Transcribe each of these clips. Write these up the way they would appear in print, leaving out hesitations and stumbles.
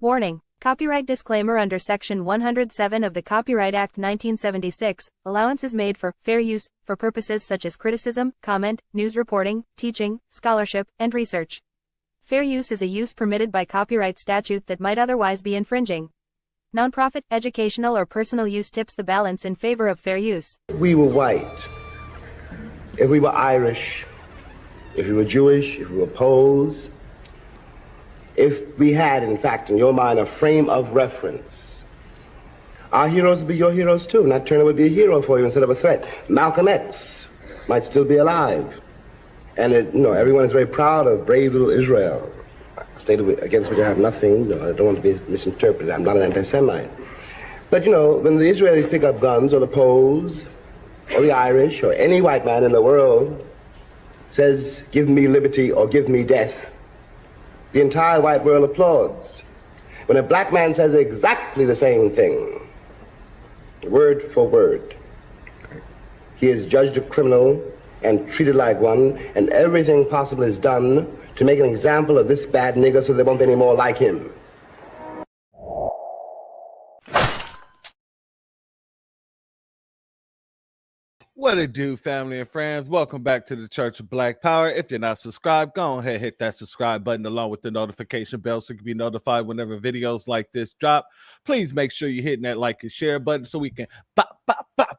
Warning: Copyright disclaimer under Section 107 of the Copyright Act 1976, allowance is made for fair use, for purposes such as criticism, comment, news reporting, teaching, scholarship, and research. Fair use is a use permitted by copyright statute that might otherwise be infringing. Nonprofit, educational or personal use tips the balance in favor of fair use. If we were white, if we were Irish, if we were Jewish, if we were Poles, if we had, in fact, in your mind, a frame of reference, our heroes would be your heroes too. Nat Turner would be a hero for you instead of a threat. Malcolm X might still be alive. And everyone is very proud of brave little Israel, a state against which I have nothing. I don't want to be misinterpreted. I'm not an anti-Semite. But when the Israelis pick up guns, or the Poles, or the Irish, or any white man in the world says, "Give me liberty or give me death," the entire white world applauds. When a black man says exactly the same thing, word for word, he is judged a criminal and treated like one, and everything possible is done to make an example of this bad nigger so there won't be any more like him. What it do, family and friends? Welcome back to the Church of Black Power. If you're not subscribed, go ahead, hit that subscribe button along with the notification bell so you can be notified whenever videos like this drop. Please make sure you're hitting that like and share button so we can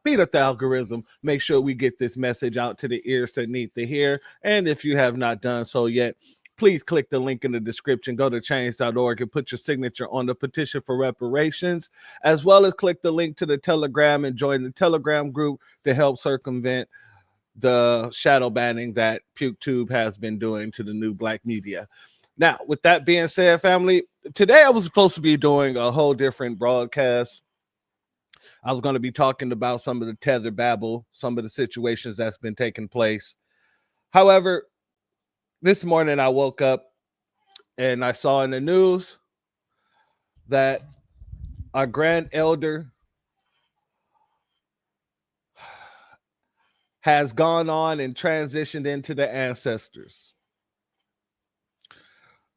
beat up the algorithm. Make sure we get this message out to the ears that need to hear. And if you have not done so yet, please click the link in the description, go to change.org and put your signature on the petition for reparations, as well as click the link to the Telegram and join the Telegram group to help circumvent the shadow banning that PukeTube has been doing to the new black media. Now, with that being said, family, today I was supposed to be doing a whole different broadcast. I was going to be talking about some of the tether babble, some of the situations that's been taking place. However, this morning I woke up and I saw in the news that our grand elder has gone on and transitioned into the ancestors.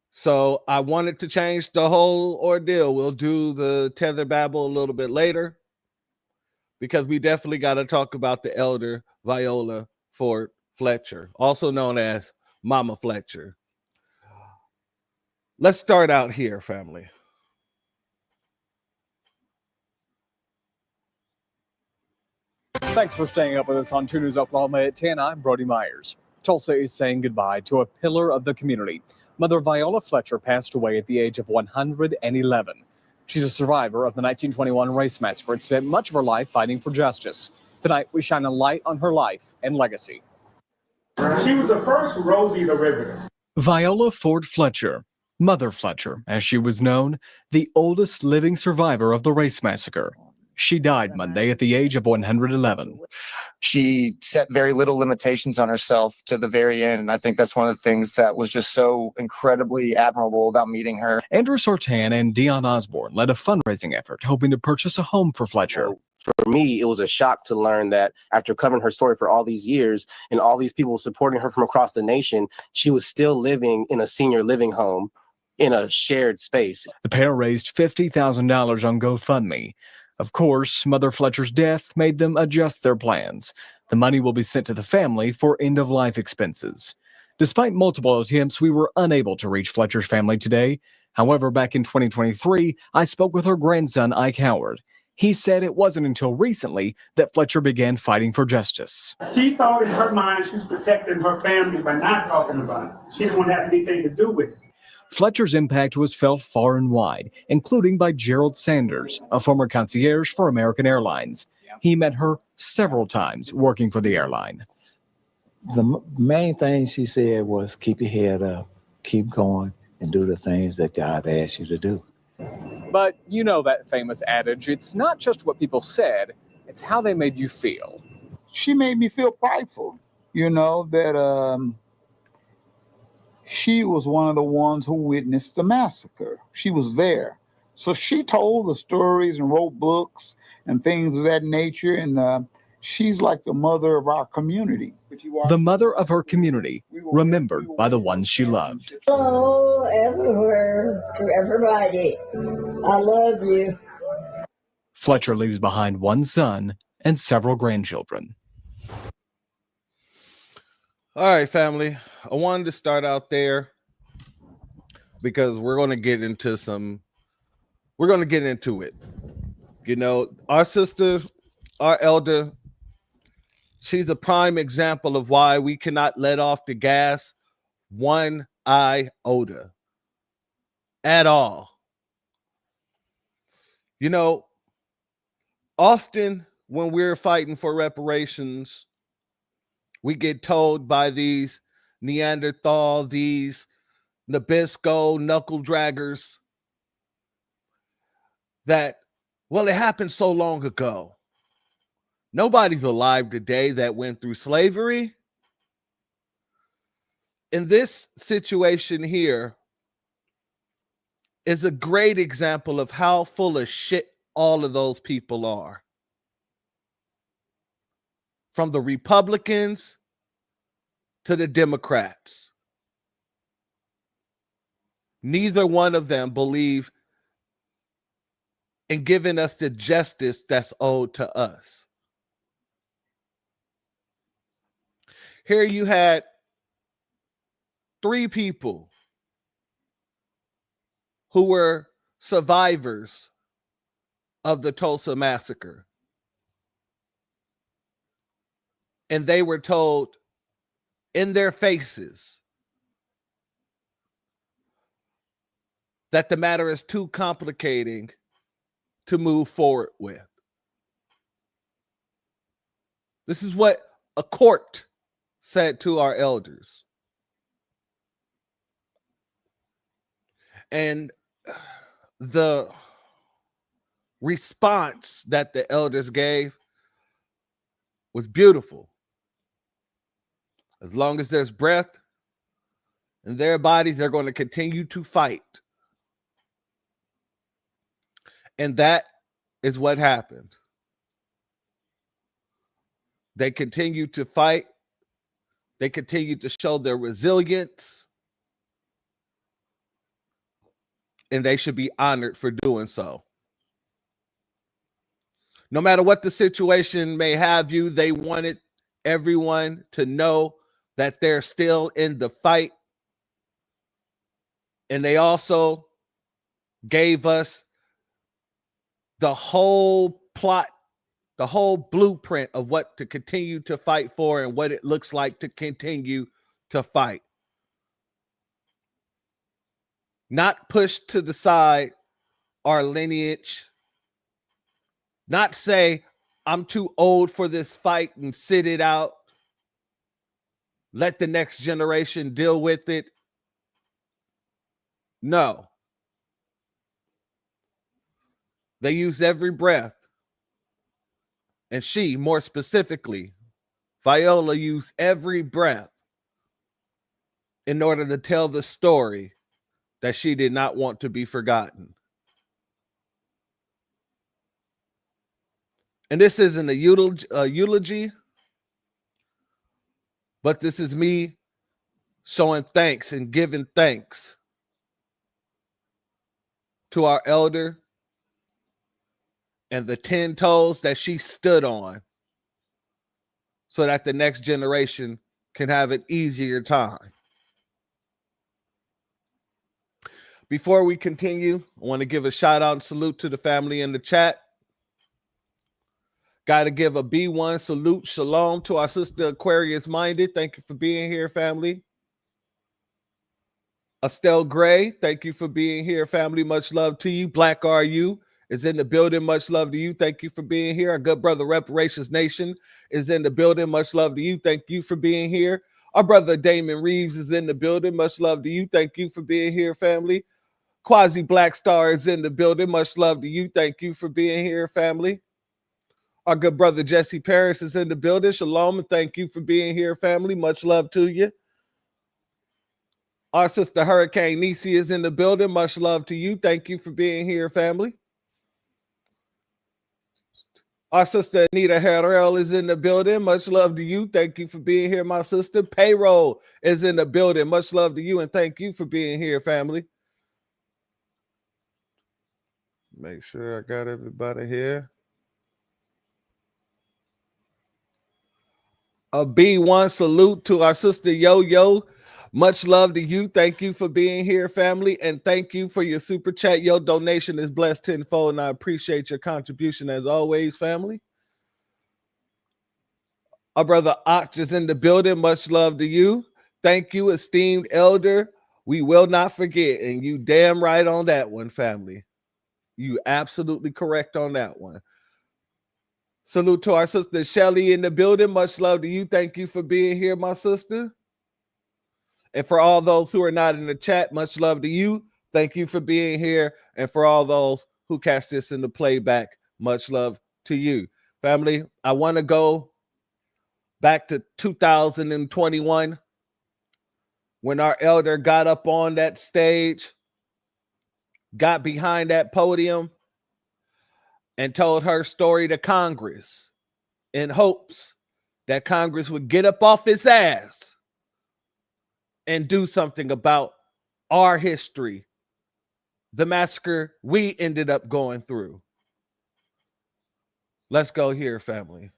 So I wanted to change the whole ordeal. We'll do the tether babble a little bit later because we definitely got to talk about the elder Viola Fletcher, also known as Mama Fletcher. Let's start out here, family. Thanks for staying up with us on 2 News Oklahoma at 10. I'm Brody Myers. Tulsa is saying goodbye to a pillar of the community. Mother Viola Fletcher passed away at the age of 111. She's a survivor of the 1921 race massacre and spent much of her life fighting for justice. Tonight, we shine a light on her life and legacy. She was the first Rosie the Riveter. Viola Ford Fletcher, Mother Fletcher, as she was known, the oldest living survivor of the race massacre. She died Monday at the age of 111. She set very little limitations on herself to the very end. And I think that's one of the things that was just so incredibly admirable about meeting her. Andrew Sortan and Dion Osborne led a fundraising effort hoping to purchase a home for Fletcher. For me, it was a shock to learn that after covering her story for all these years and all these people supporting her from across the nation, she was still living in a senior living home in a shared space. The pair raised $50,000 on GoFundMe. Of course, Mother Fletcher's death made them adjust their plans. The money will be sent to the family for end-of-life expenses. Despite multiple attempts, we were unable to reach Fletcher's family today. However, back in 2023, I spoke with her grandson, Ike Howard. He said it wasn't until recently that Fletcher began fighting for justice. She thought in her mind she was protecting her family by not talking about it. She didn't want to have anything to do with it. Fletcher's impact was felt far and wide, including by Gerald Sanders, a former concierge for American Airlines. He met her several times working for the airline. The main thing she said was keep your head up, keep going, and do the things that God asked you to do. But you know that famous adage, it's not just what people said, it's how they made you feel. She made me feel prideful, that she was one of the ones who witnessed the massacre. She was there. So she told the stories and wrote books and things of that nature. And she's like the mother of our community. The mother of her community, remembered by the ones she loved. Hello, everywhere, to everybody. I love you. Fletcher leaves behind one son and several grandchildren. All right, family. I wanted to start out there because we're going to get into it. Our sister, our elder, she's a prime example of why we cannot let off the gas one iota at all. Often when we're fighting for reparations, we get told by these Neanderthal, these Nabisco knuckle draggers that, well, it happened so long ago. Nobody's alive today that went through slavery. In this situation here is a great example of how full of shit all of those people are. From the Republicans to the Democrats. Neither one of them believe in giving us the justice that's owed to us. Here you had 3 people who were survivors of the Tulsa massacre. And they were told in their faces that the matter is too complicating to move forward with. This is what a court said to our elders. And the response that the elders gave was beautiful. As long as there's breath in their bodies, they're going to continue to fight. And that is what happened. They continue to fight. They continue to show their resilience. And they should be honored for doing so. No matter what the situation may have you, they wanted everyone to know that they're still in the fight. And they also gave us the whole plot, the whole blueprint of what to continue to fight for and what it looks like to continue to fight. Not push to the side our lineage. Not say, I'm too old for this fight and sit it out. Let the next generation deal with it. No. They used every breath. And she, more specifically, Viola, used every breath in order to tell the story that she did not want to be forgotten. And this isn't a eulogy, but this is me showing thanks and giving thanks to our elder and the 10 toes that she stood on so that the next generation can have an easier time. Before we continue, I want to give a shout out and salute to the family in the chat. Got to give a B1 salute, shalom to our sister Aquarius Minded. Thank you for being here, family. Estelle Gray, thank you for being here, family. Much love to you. Black RU is in the building. Much love to you. Thank you for being here. Our good brother Reparations Nation is in the building. Much love to you. Thank you for being here. Our brother Damon Reeves is in the building. Much love to you. Thank you for being here, family. Quasi Black Star is in the building. Much love to you. Thank you for being here, family. Our good brother Jesse Paris is in the building. Shalom and thank you for being here, family. Much love to you. Our sister Hurricane Nisi is in the building. Much love to you. Thank you for being here, family. Our sister Anita Harrell is in the building. Much love to you. Thank you for being here, my sister. Payroll is in the building. Much love to you and thank you for being here, family. Make sure I got everybody here. A B1 salute to our sister Yo-Yo. Much love to you. Thank you for being here, family. And thank you for your super chat. Your donation is blessed tenfold, and I appreciate your contribution as always, family. Our brother Ox is in the building. Much love to you. Thank you, esteemed elder. We will not forget. And you damn right on that one, family. You absolutely correct on that one. Salute to our sister Shelly in the building. Much love to you. Thank you for being here, my sister. And for all those who are not in the chat, much love to you. Thank you for being here. And for all those who catch this in the playback, much love to you. Family, I want to go back to 2021 when our elder got up on that stage, got behind that podium, and told her story to Congress in hopes that Congress would get up off its ass and do something about our history, the massacre we ended up going through. Let's go here, family.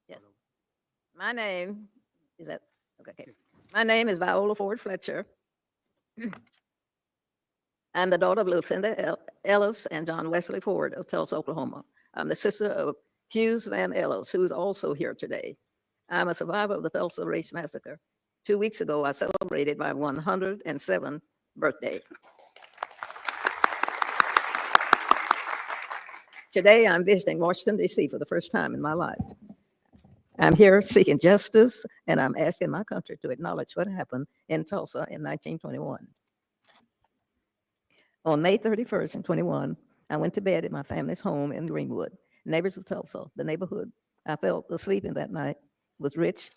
Yes. My name is okay. My name is Viola Ford Fletcher. I'm the daughter of Lucinda Ellis and John Wesley Ford of Tulsa, Oklahoma. I'm the sister of Hughes Van Ellis, who is also here today. I'm a survivor of the Tulsa Race Massacre. 2 weeks ago, I celebrated my 107th birthday. Today, I'm visiting Washington, D.C. for the first time in my life. I'm here seeking justice, and I'm asking my country to acknowledge what happened in Tulsa in 1921. On May 31st and 21, I went to bed at my family's home in Greenwood. Neighbors of Tulsa, the neighborhood I fell asleep in that night, was rich,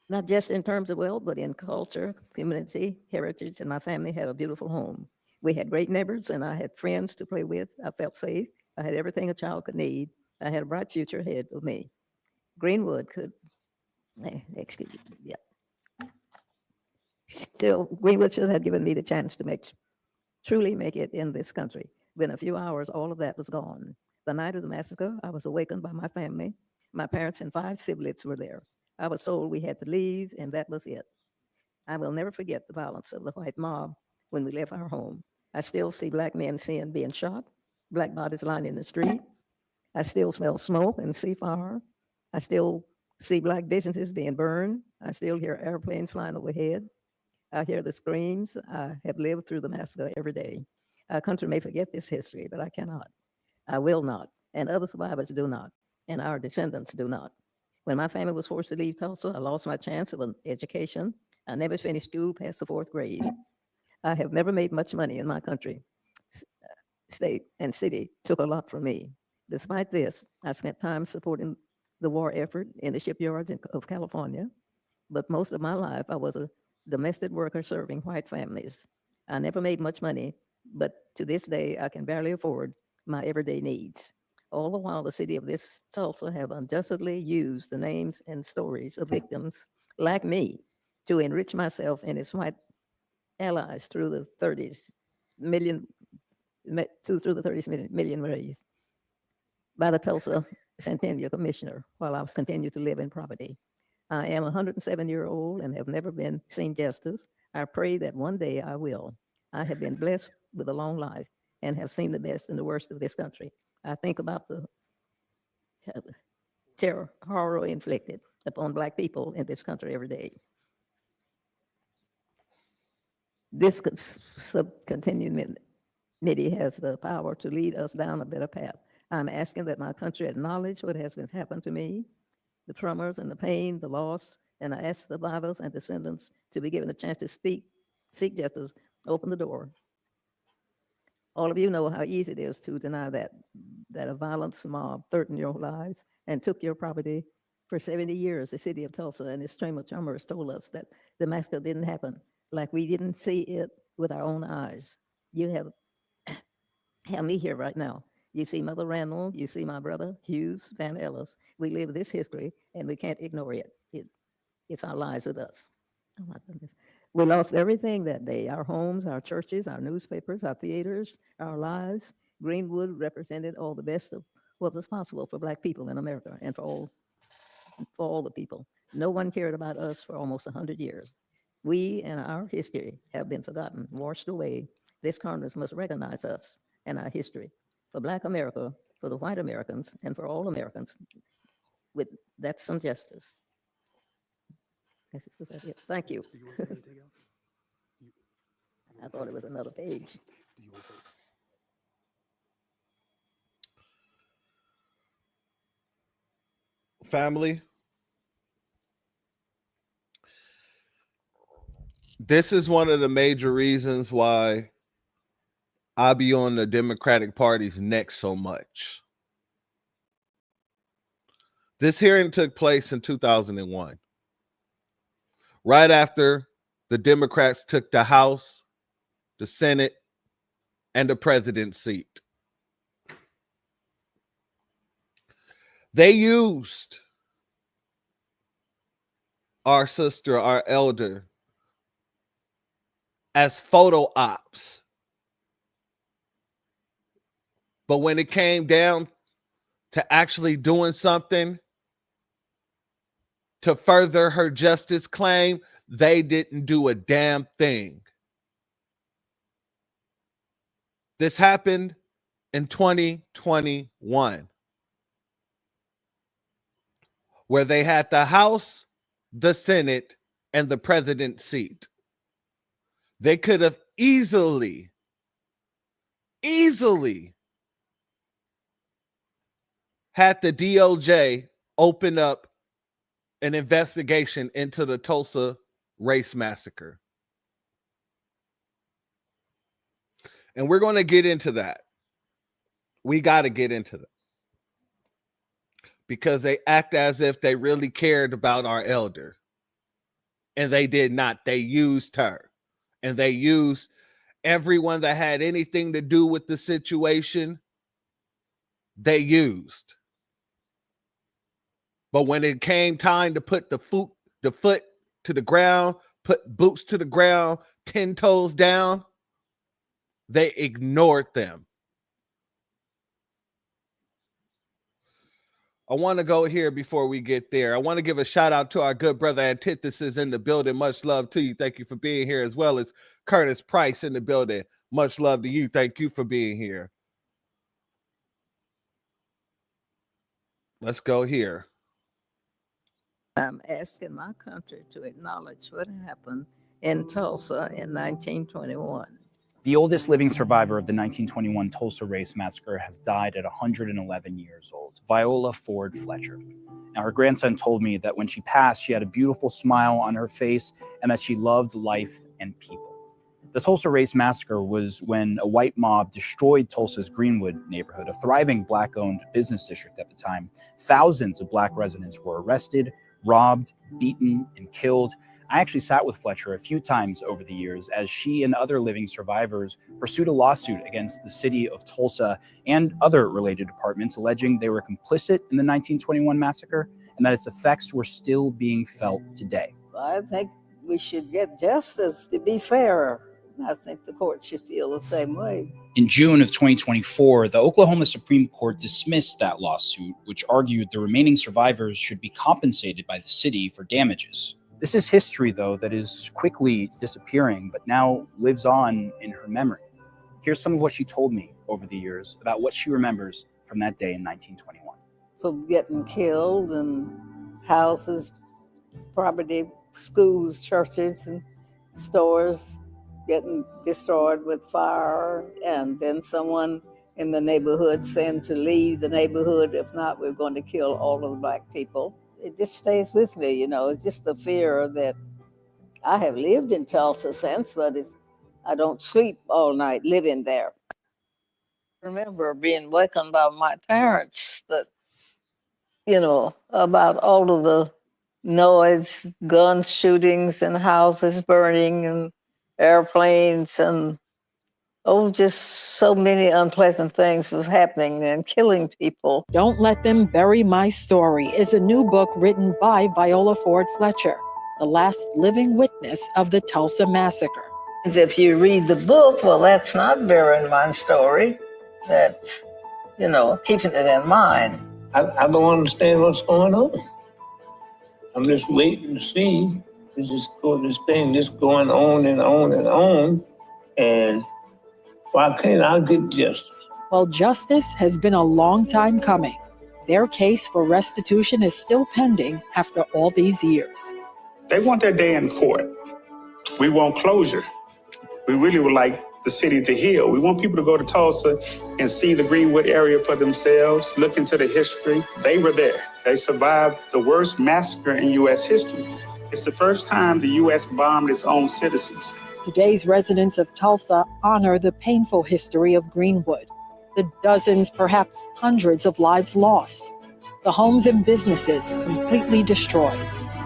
not just in terms of wealth, but in culture, community, heritage, and my family had a beautiful home. We had great neighbors, and I had friends to play with. I felt safe. I had everything a child could need. I had a bright future ahead of me. Greenwood could, excuse me, yeah. Still, Greenwood should have given me the chance to truly make it in this country. Within a few hours, all of that was gone. The night of the massacre, I was awakened by my family. My parents and 5 siblings were there. I was told we had to leave, and that was it. I will never forget the violence of the white mob when we left our home. I still see black men being shot, black bodies lying in the street. I still smell smoke and see fire. I still see black businesses being burned. I still hear airplanes flying overhead. I hear the screams. I have lived through the massacre every day. Our country may forget this history, but I cannot. I will not, and other survivors do not, and our descendants do not. When my family was forced to leave Tulsa, I lost my chance of an education, I never finished school past the 4th grade. I have never made much money in my country. State and city took a lot from me. Despite this, I spent time supporting the war effort in the shipyards of California, but most of my life I was a domestic worker serving white families. I never made much money, but to this day I can barely afford my everyday needs. All the while, the city of this Tulsa have unjustly used the names and stories of victims like me to enrich myself and its white allies through the 30s million raised by the Tulsa Centennial Commissioner while I was continued to live in poverty. I am a 107-year-old and have never been seen justice. I pray that one day I will. I have been blessed with a long life and have seen the best and the worst of this country. I think about the terror, horror inflicted upon Black people in this country every day. This subcontinued committee has the power to lead us down a better path. I'm asking that my country acknowledge what has been happened to me, the tremors and the pain, the loss, and I ask the survivors and descendants to be given a chance to seek justice, open the door. All of you know how easy it is to deny that a violent mob threatened your lives and took your property. For 70 years, the city of Tulsa and its chamber chambers told us that the massacre didn't happen, like we didn't see it with our own eyes. You have me here right now. You see Mother Randall, you see my brother, Hughes Van Ellis. We live this history and we can't ignore it. It's our lives with us. Oh my goodness. We lost everything that day, our homes, our churches, our newspapers, our theaters, our lives. Greenwood represented all the best of what was possible for Black people in America and for all the people. No one cared about us for almost 100 years. We and our history have been forgotten, washed away. This Congress must recognize us and our history for Black America, for the white Americans, and for all Americans. With that's some justice. Thank you. I thought it was another page. Family, this is one of the major reasons why I be on the Democratic Party's neck so much. This hearing took place in 2001, right after the Democrats took the House, the Senate, and the president's seat. They used our sister, our elder, as photo ops. But when it came down to actually doing something to further her justice claim, they didn't do a damn thing. This happened in 2021, where they had the House, the Senate, and the president's seat. They could have easily had the DOJ open up an investigation into the Tulsa race massacre. And we're going to get into that. We got to get into that. Because they act as if they really cared about our elder. And they did not. They used her. And they used everyone that had anything to do with the situation. They used. But when it came time to put the foot to the ground, put boots to the ground, 10 toes down, they ignored them. I want to go here before we get there. I want to give a shout out to our good brother Antithesis in the building. Much love to you. Thank you for being here, as well as Curtis Price in the building. Much love to you. Thank you for being here. Let's go here. I'm asking my country to acknowledge what happened in Tulsa in 1921. The oldest living survivor of the 1921 Tulsa Race Massacre has died at 111 years old, Viola Fletcher. Now, her grandson told me that when she passed, she had a beautiful smile on her face and that she loved life and people. The Tulsa Race Massacre was when a white mob destroyed Tulsa's Greenwood neighborhood, a thriving Black-owned business district at the time. Thousands of Black residents were arrested, robbed, beaten, and killed. I actually sat with Fletcher a few times over the years as she and other living survivors pursued a lawsuit against the city of Tulsa and other related departments, alleging they were complicit in the 1921 massacre and that its effects were still being felt today. I think we should get justice to be fair. I think the court should feel the same way. In June of 2024, the Oklahoma Supreme Court dismissed that lawsuit, which argued the remaining survivors should be compensated by the city for damages. This is history, though, that is quickly disappearing, but now lives on in her memory. Here's some of what she told me over the years about what she remembers from that day in 1921. From getting killed and houses, property, schools, churches, and stores getting destroyed with fire, and then someone in the neighborhood saying to leave the neighborhood, if not, we're going to kill all of the Black people. It just stays with me, you know. It's just the fear that I have lived in Tulsa since, but I don't sleep all night living there. I remember being wakened by my parents that, you know, about all of the noise, gun shootings and houses burning and airplanes and just so many unpleasant things was happening and killing people. Don't Let Them Bury My Story is a new book written by Viola Ford Fletcher, the last living witness of the Tulsa Massacre. If you read the book, well, that's not burying my story. That's, you know, keeping it in mind. I don't understand what's going on. I'm just waiting to see. This thing just going on and on and on. And why can't I get justice? Well, justice has been a long time coming. Their case for restitution is still pending after all these years. They want their day in court. We want closure. We really would like the city to heal. We want people to go to Tulsa and see the Greenwood area for themselves, look into the history. They were there. They survived the worst massacre in U.S. history. It's the first time the U.S. bombed its own citizens. Today's residents of Tulsa honor the painful history of Greenwood, the dozens, perhaps hundreds of lives lost, the homes and businesses completely destroyed,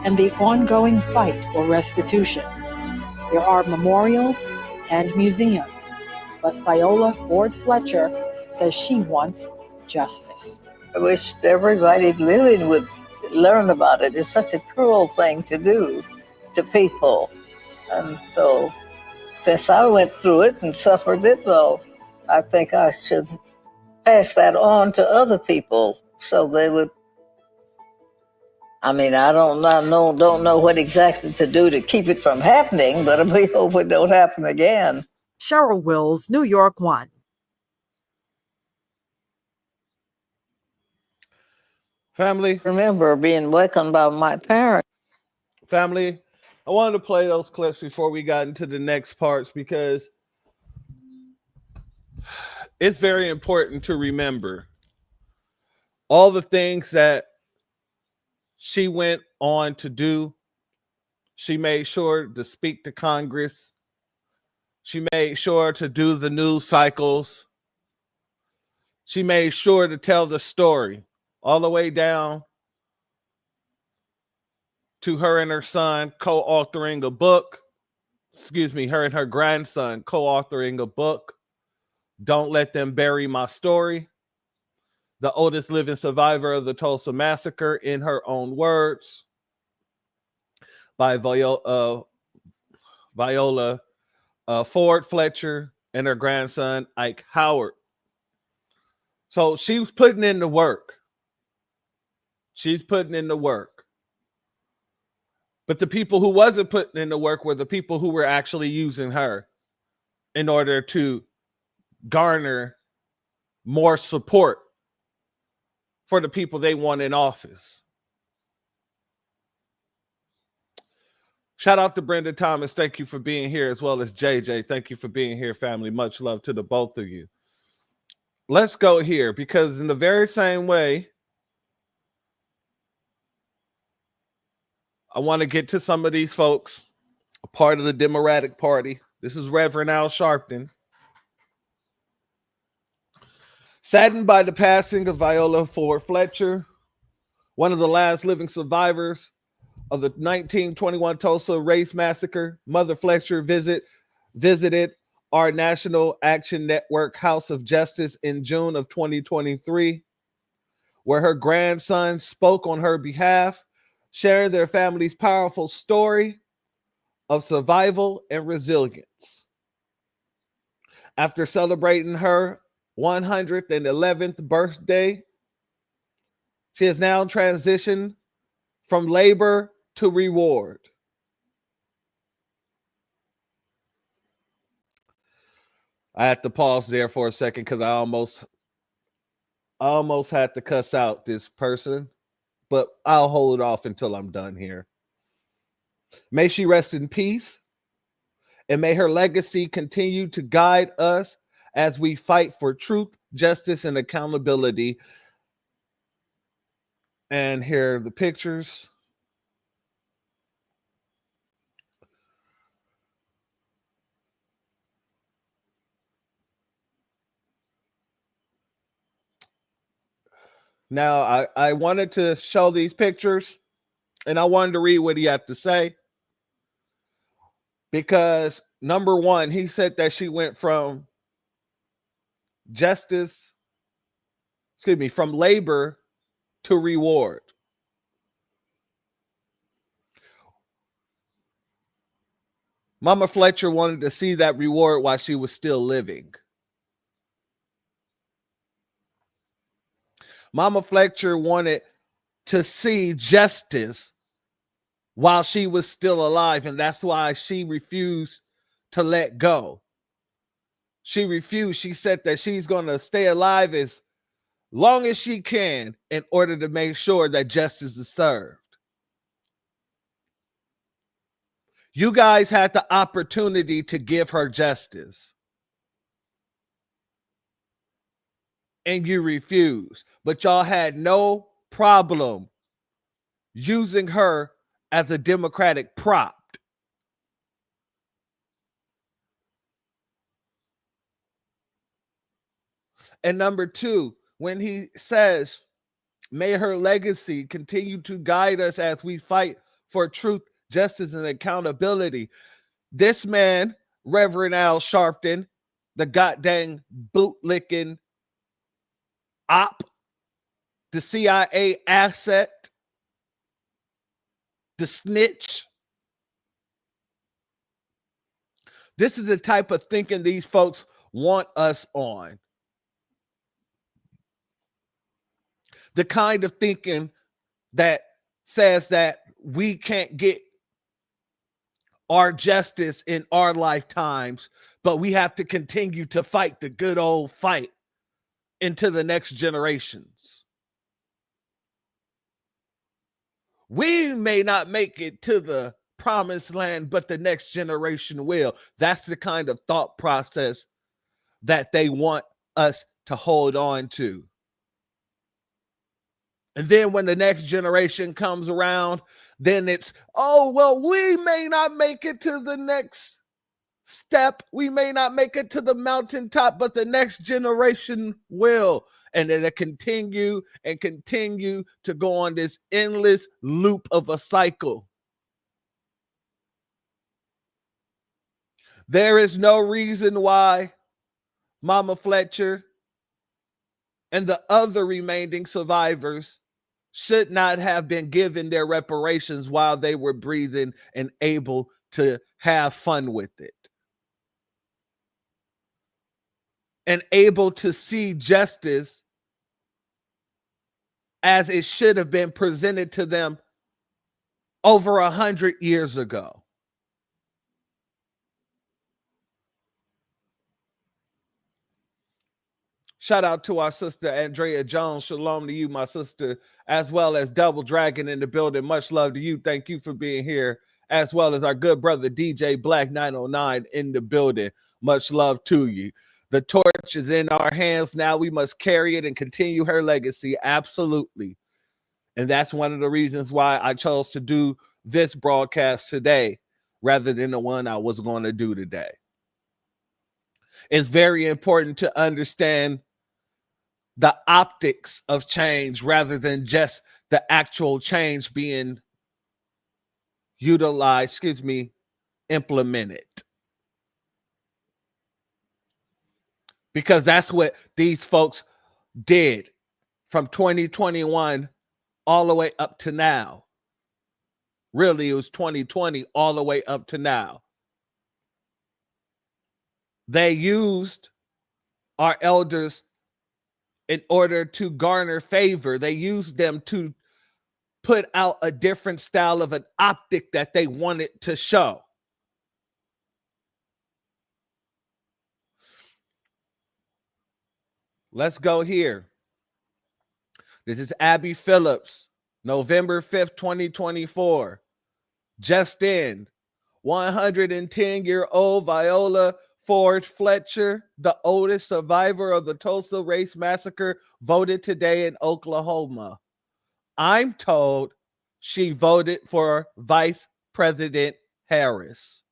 and the ongoing fight for restitution. There are memorials and museums, but Viola Ford Fletcher says she wants justice. I wish everybody living would learn about it. It's such a cruel thing to do to people. And so, since I went through it and suffered it, well, I think I should pass that on to other people so they would. I mean, I don't know what exactly to do to keep it from happening, but we hope it don't happen again. Cheryl Wills, New York 1. Family. Remember being wakened by my parents. Family, I wanted to play those clips before we got into the next parts because it's very important to remember all the things that she went on to do. She made sure to speak to Congress. She made sure to do the news cycles. She made sure to tell the story all the way down to her and her son co-authoring a book. Her and her grandson co-authoring a book, Don't Let Them Bury My Story. The oldest living survivor of the Tulsa Massacre, in her own words, by Viola Ford Fletcher and her grandson, Ike Howard. So she was putting in the work. She's putting in the work. But the people who wasn't putting in the work were the people who were actually using her in order to garner more support for the people they want in office. Shout out to Brenda Thomas. Thank you for being here, as well as JJ. Thank you for being here, family. Much love to the both of you. Let's go here, because in the very same way I want to get to some of these folks, a part of the Democratic Party. This is Reverend Al Sharpton. Saddened by the passing of Viola Fletcher, one of the last living survivors of the 1921 Tulsa race massacre, Mother Fletcher visited our National Action Network House of Justice in June of 2023, where her grandson spoke on her behalf, sharing their family's powerful story of survival and resilience. After celebrating her 111th birthday, she has now transitioned from labor to reward. I had to pause there for a second because I almost had to cuss out this person, but I'll hold off until I'm done here. May she rest in peace, and may her legacy continue to guide us as we fight for truth, justice, and accountability. And here are the pictures. Now, I wanted to show these pictures, and I wanted to read what he had to say. Because, number one, he said that she went from from labor to reward. Mama Fletcher wanted to see that reward while she was still living. Mama Fletcher wanted to see justice while she was still alive, and that's why she refused to let go. She refused. She said that she's going to stay alive as long as she can in order to make sure that justice is served. You guys had the opportunity to give her justice, and you refused. But y'all had no problem using her as a Democratic prop. And number two, when he says, may her legacy continue to guide us as we fight for truth, justice, and accountability. This man, Reverend Al Sharpton, the goddamn bootlicking op, the CIA asset, the snitch. This is the type of thinking these folks want us on. The kind of thinking that says that we can't get our justice in our lifetimes, but we have to continue to fight the good old fight into the next generations. We may not make it to the promised land, but the next generation will. That's the kind of thought process that they want us to hold on to. And then when the next generation comes around, then it's, oh, well, we may not make it to the next step. We may not make it to the mountaintop, but the next generation will. And it'll continue and continue to go on this endless loop of a cycle. There is no reason why Mama Fletcher and the other remaining survivors should not have been given their reparations while they were breathing and able to have fun with it. And able to see justice as it should have been presented to them over 100 years ago. Shout out to our sister Andrea Jones. Shalom to you, my sister, as well as Double Dragon in the building. Much love to you. Thank you for being here, as well as our good brother DJ Black 909 in the building. Much love to you. The torch is in our hands now. We must carry it and continue her legacy. Absolutely. And that's one of the reasons why I chose to do this broadcast today rather than the one I was going to do today. It's very important to understand the optics of change rather than just the actual change being implemented. Because that's what these folks did from 2021 all the way up to now. Really, it was 2020 all the way up to now. They used our elders in order to garner favor. They used them to put out a different style of an optic that they wanted to show. Let's go here. This is Abby Phillips, November 5th, 2024. Just in, 110-year-old Viola Fletcher, the oldest survivor of the Tulsa Race Massacre, voted today in Oklahoma. I'm told she voted for Vice President Harris.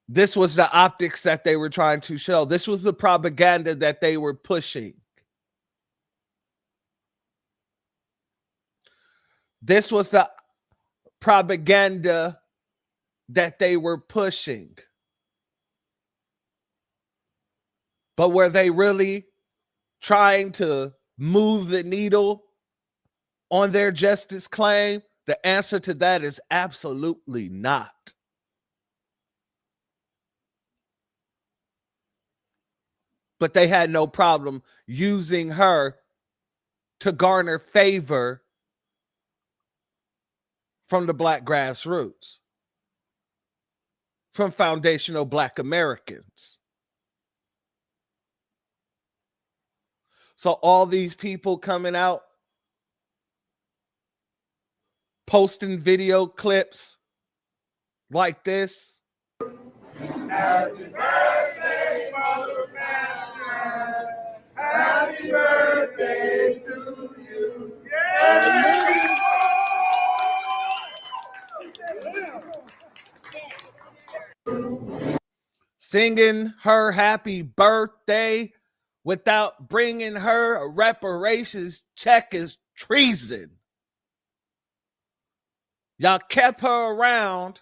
This was the optics that they were trying to show. This was the propaganda that they were pushing. This was the propaganda that they were pushing. But were they really trying to move the needle on their justice claim? The answer to that is absolutely not. But they had no problem using her to garner favor from the Black grassroots, from foundational Black Americans. So all these people coming out, posting video clips like this. Happy birthday, Mother America. Happy birthday to you. Yeah. Singing her happy birthday without bringing her a reparations check is treason. Y'all kept her around,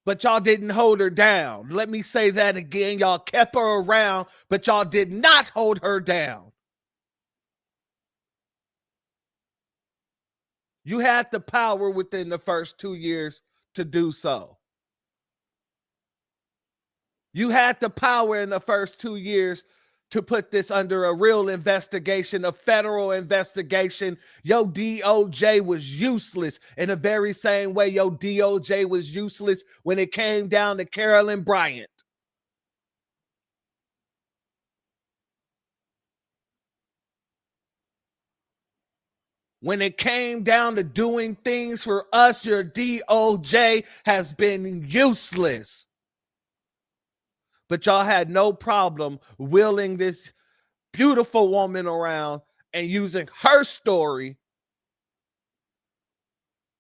but y'all didn't hold her down. Let me say that again. Y'all kept her around, but y'all did not hold her down. You had the power within the first 2 years to do so. You had the power in the first 2 years to put this under a real investigation, a federal investigation. Your DOJ was useless in the very same way your DOJ was useless when it came down to Carolyn Bryant. When it came down to doing things for us, your DOJ has been useless. But y'all had no problem wheeling this beautiful woman around and using her story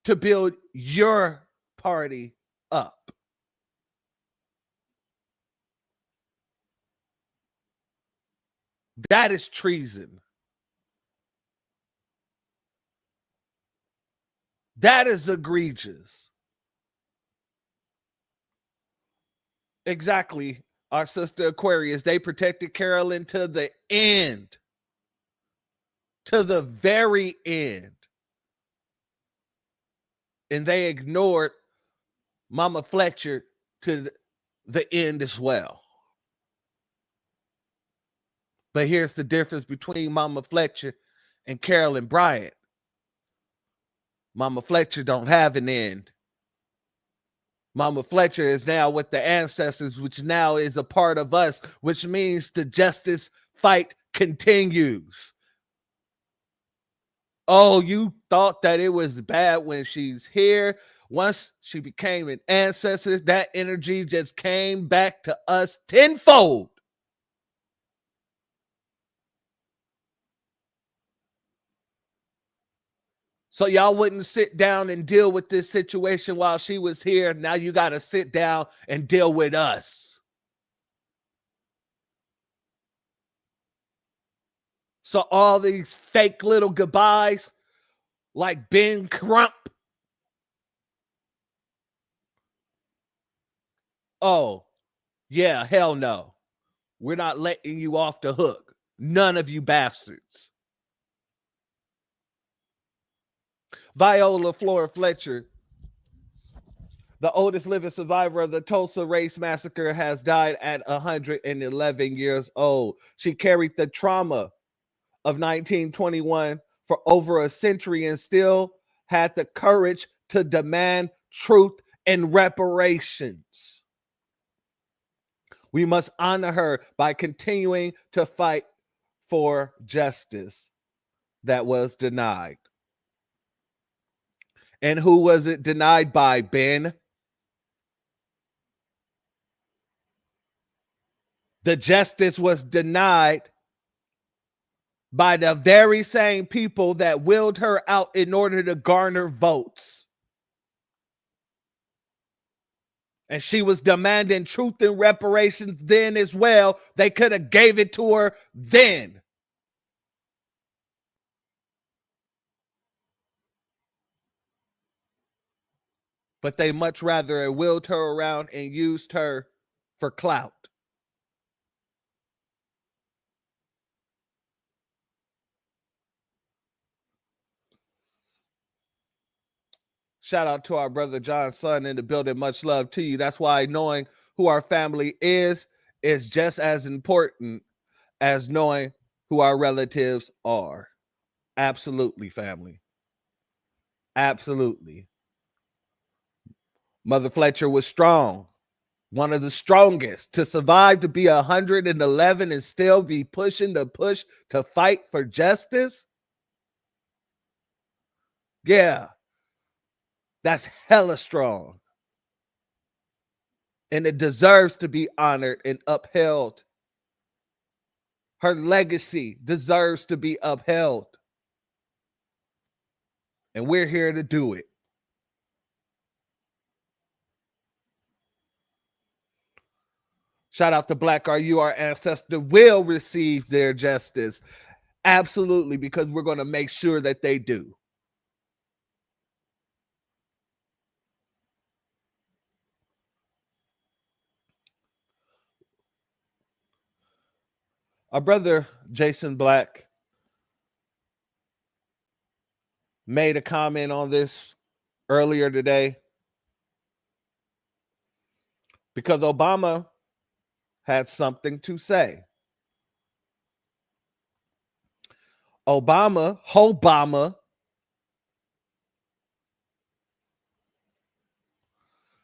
to build your party up. That is treason. That is egregious. Exactly. Our sister Aquarius, they protected Carolyn to the end. To the very end. And they ignored Mama Fletcher to the end as well. But here's the difference between Mama Fletcher and Carolyn Bryant. Mama Fletcher don't have an end. Mama Fletcher is now with the ancestors, which now is a part of us, which means the justice fight continues. Oh, you thought that it was bad when she's here. Once she became an ancestor, that energy just came back to us tenfold. So y'all wouldn't sit down and deal with this situation while she was here. Now you got to sit down and deal with us. So all these fake little goodbyes like Ben Crump. Oh, yeah, hell no. We're not letting you off the hook. None of you bastards. Viola Fletcher, the oldest living survivor of the Tulsa Race Massacre, has died at 111 years old. She carried the trauma of 1921 for over a century and still had the courage to demand truth and reparations. We must honor her by continuing to fight for justice that was denied. And who was it denied by, Ben? The justice was denied by the very same people that willed her out in order to garner votes. And she was demanding truth and reparations then as well. They could have gave it to her then. But they much rather willed her around and used her for clout. Shout out to our brother John's son in the building. Much love to you. That's why knowing who our family is just as important as knowing who our relatives are. Absolutely, family. Absolutely. Mother Fletcher was strong. One of the strongest to survive to be 111 and still be pushing the push to fight for justice. Yeah. That's hella strong. And it deserves to be honored and upheld. Her legacy deserves to be upheld. And we're here to do it. Shout out to Black RU, our ancestor will receive their justice. Absolutely, because we're going to make sure that they do. Our brother Jason Black made a comment on this earlier today because Obama had something to say. Obama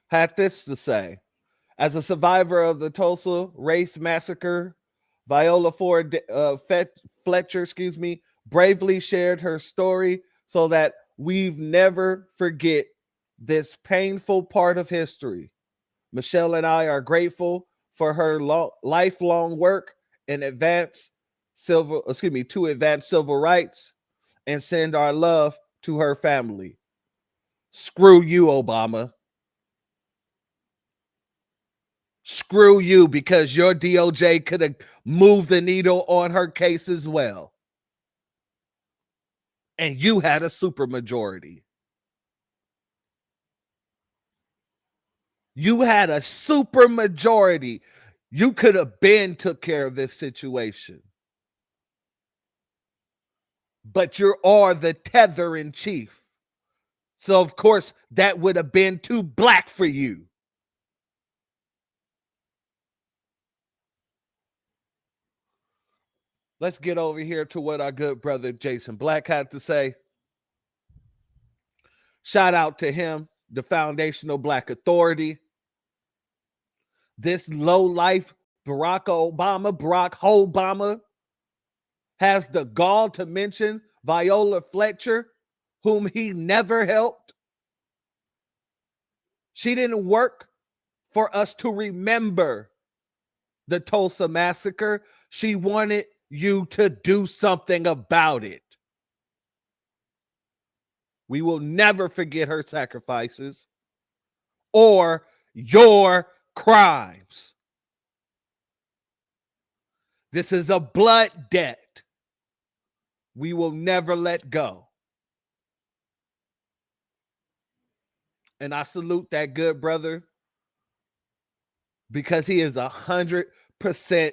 had this to say. As a survivor of the Tulsa Race Massacre, Viola Fletcher, bravely shared her story so that we've never forget this painful part of history. Michelle and I are grateful for her lifelong work in to advance civil rights and send our love to her family. Screw you, Obama. Screw you, because your DOJ could have moved the needle on her case as well. And you had a supermajority. You had a supermajority. You could have took care of this situation. But you are the tether in chief. So, of course, that would have been too black for you. Let's get over here to what our good brother Jason Black had to say. Shout out to him, the Foundational Black Authority. This low-life Barack Obama, has the gall to mention Viola Fletcher, whom he never helped. She didn't work for us to remember the Tulsa Massacre. She wanted you to do something about it. We will never forget her sacrifices or your crimes. This is a blood debt we will never let go. And I salute that good brother because he is 100%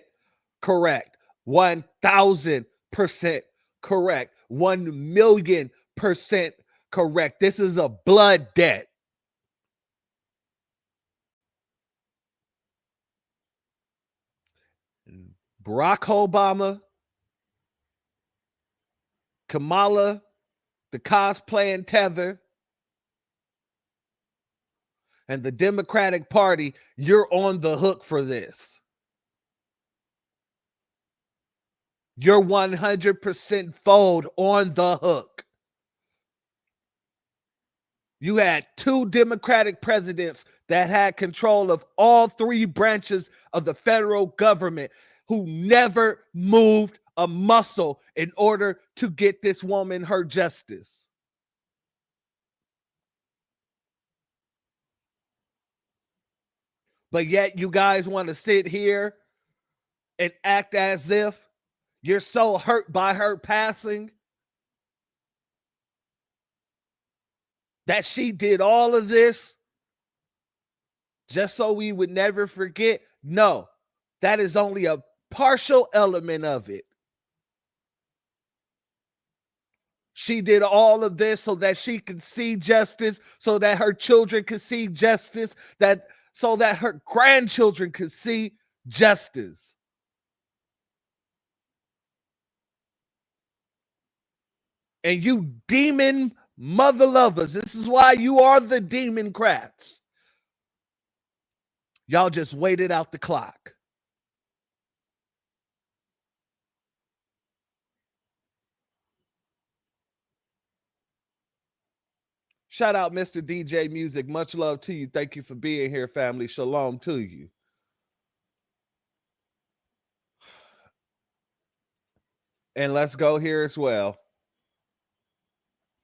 correct, 1,000% correct, 1,000,000% correct. This is a blood debt. Barack Obama, Kamala, the cosplaying tether, and the Democratic Party, you're on the hook for this. You're 100% fold on the hook. You had two Democratic presidents that had control of all three branches of the federal government who never moved a muscle in order to get this woman her justice. But yet you guys want to sit here and act as if you're so hurt by her passing that she did all of this just so we would never forget. No, that is only a partial element of it. She did all of this so that she could see justice, so that her children could see justice, so that her grandchildren could see justice. And you demon mother lovers, this is why you are the Democrats. Y'all just waited out the clock. Shout out Mr. DJ Music. Much love to you. Thank you for being here, family. Shalom to you. And let's go here as well.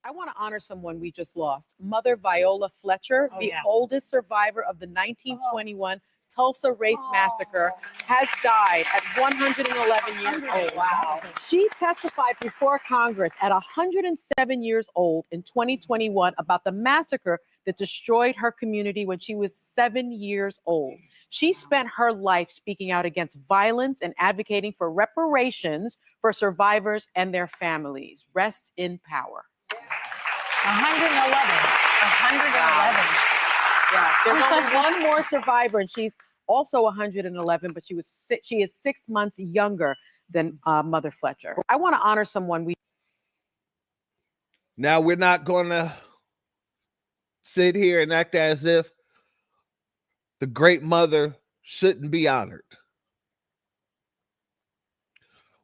I want to honor someone we just lost. Mother Viola Fletcher, the oldest survivor of the 1921 Tulsa Race Massacre, has died at 111 years old. Wow. She testified before Congress at 107 years old in 2021 about the massacre that destroyed her community when she was 7 years old. She spent her life speaking out against violence and advocating for reparations for survivors and their families. Rest in power. 111. Yeah, there's only one more survivor, and she's also 111, but she is 6 months younger than Mother Fletcher. I want to honor someone Now, we're not going to sit here and act as if the great mother shouldn't be honored.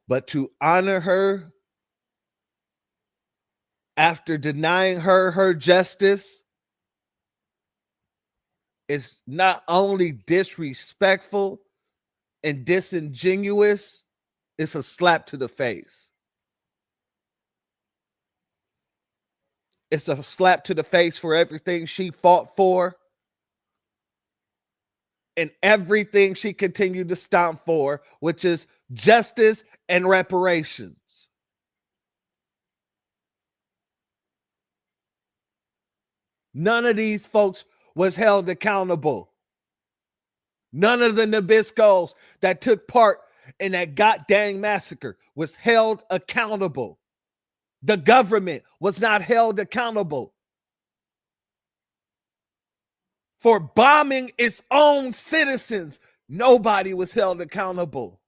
But to honor her after denying her her justice is not only disrespectful and disingenuous, it's a slap to the face. It's a slap to the face for everything she fought for and everything she continued to stomp for, which is justice and reparations. None of these folks was held accountable. None of the Nabiscos that took part in that goddamn massacre was held accountable. The government was not held accountable for bombing its own citizens. Nobody was held accountable.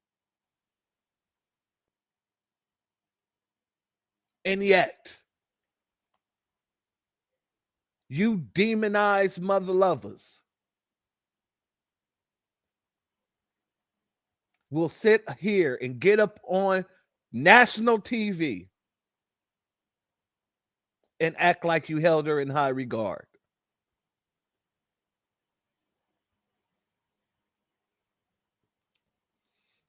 And yet, you demonize mother lovers will sit here and get up on national TV and act like you held her in high regard.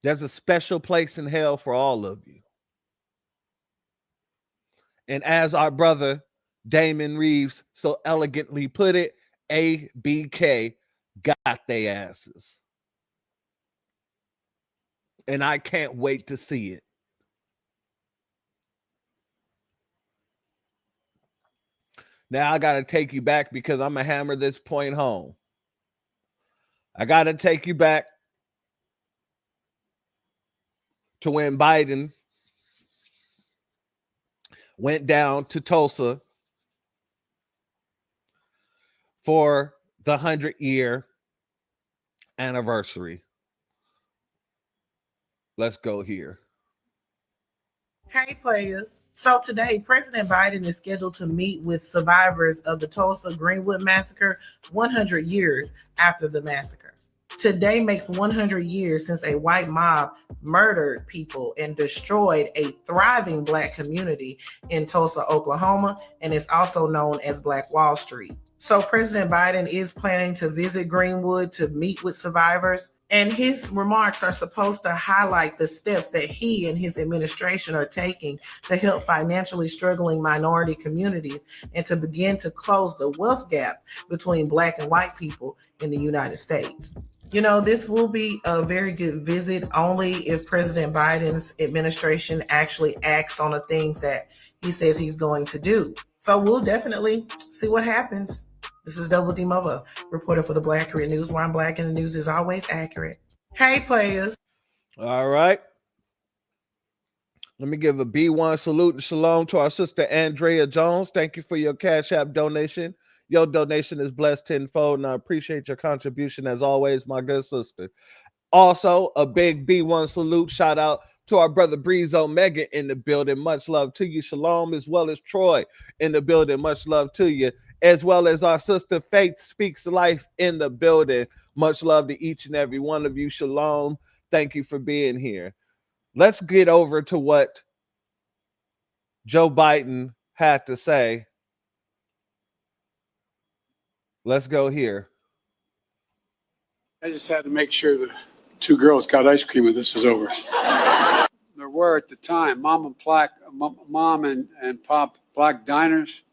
There's a special place in hell for all of you. And as our brother Damon Reeves so elegantly put it, ABK got they asses. And I can't wait to see it. Now I got to take you back because I'm going to hammer this point home. I got to take you back to when Biden went down to Tulsa for the 100-year anniversary. Let's go here. Hey, players. So today, President Biden is scheduled to meet with survivors of the Tulsa Greenwood massacre 100 years after the massacre. Today makes 100 years since a white mob murdered people and destroyed a thriving Black community in Tulsa, Oklahoma, and it's also known as Black Wall Street. So President Biden is planning to visit Greenwood to meet with survivors, and his remarks are supposed to highlight the steps that he and his administration are taking to help financially struggling minority communities and to begin to close the wealth gap between Black and white people in the United States. You know, this will be a very good visit only if President Biden's administration actually acts on the things that he says he's going to do. So we'll definitely see what happens. This is Double D Mova, reporter for the Black Accurate News, where I'm Black and the news is always accurate. Hey, players. All right. Let me give a B1 salute and shalom to our sister Andrea Jones. Thank you for your Cash App donation. Your donation is blessed tenfold, and I appreciate your contribution as always, my good sister. Also, a big B1 salute, shout out to our brother Breeze Omega in the building. Much love to you, shalom, as well as Troy in the building. Much love to you, as well as our sister Faith Speaks Life in the building. Much love to each and every one of you, shalom. Thank you for being here. Let's get over to what Joe Biden had to say. Let's go here. I just had to make sure the two girls got ice cream when this is over. There were at the time mom and pop black diners,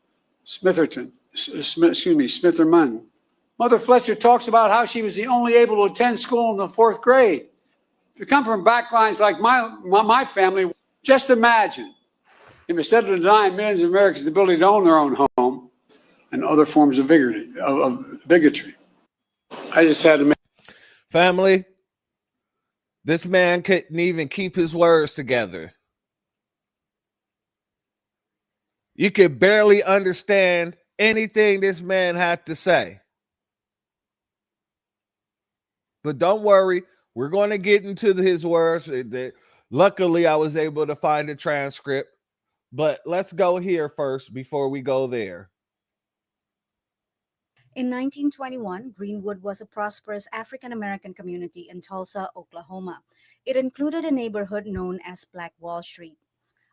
Smitherman. Mother Fletcher talks about how she was the only able to attend school in the 4th grade. If you come from backlines like my family, just imagine if instead of denying millions of Americans the ability to own their own home and other forms of bigotry. I just had to make family. This man couldn't even keep his words together. You could barely understand anything this man had to say. But don't worry, we're going to get into his words. Luckily, I was able to find a transcript. But let's go here first before we go there. In 1921, Greenwood was a prosperous African-American community in Tulsa, Oklahoma. It included a neighborhood known as Black Wall Street.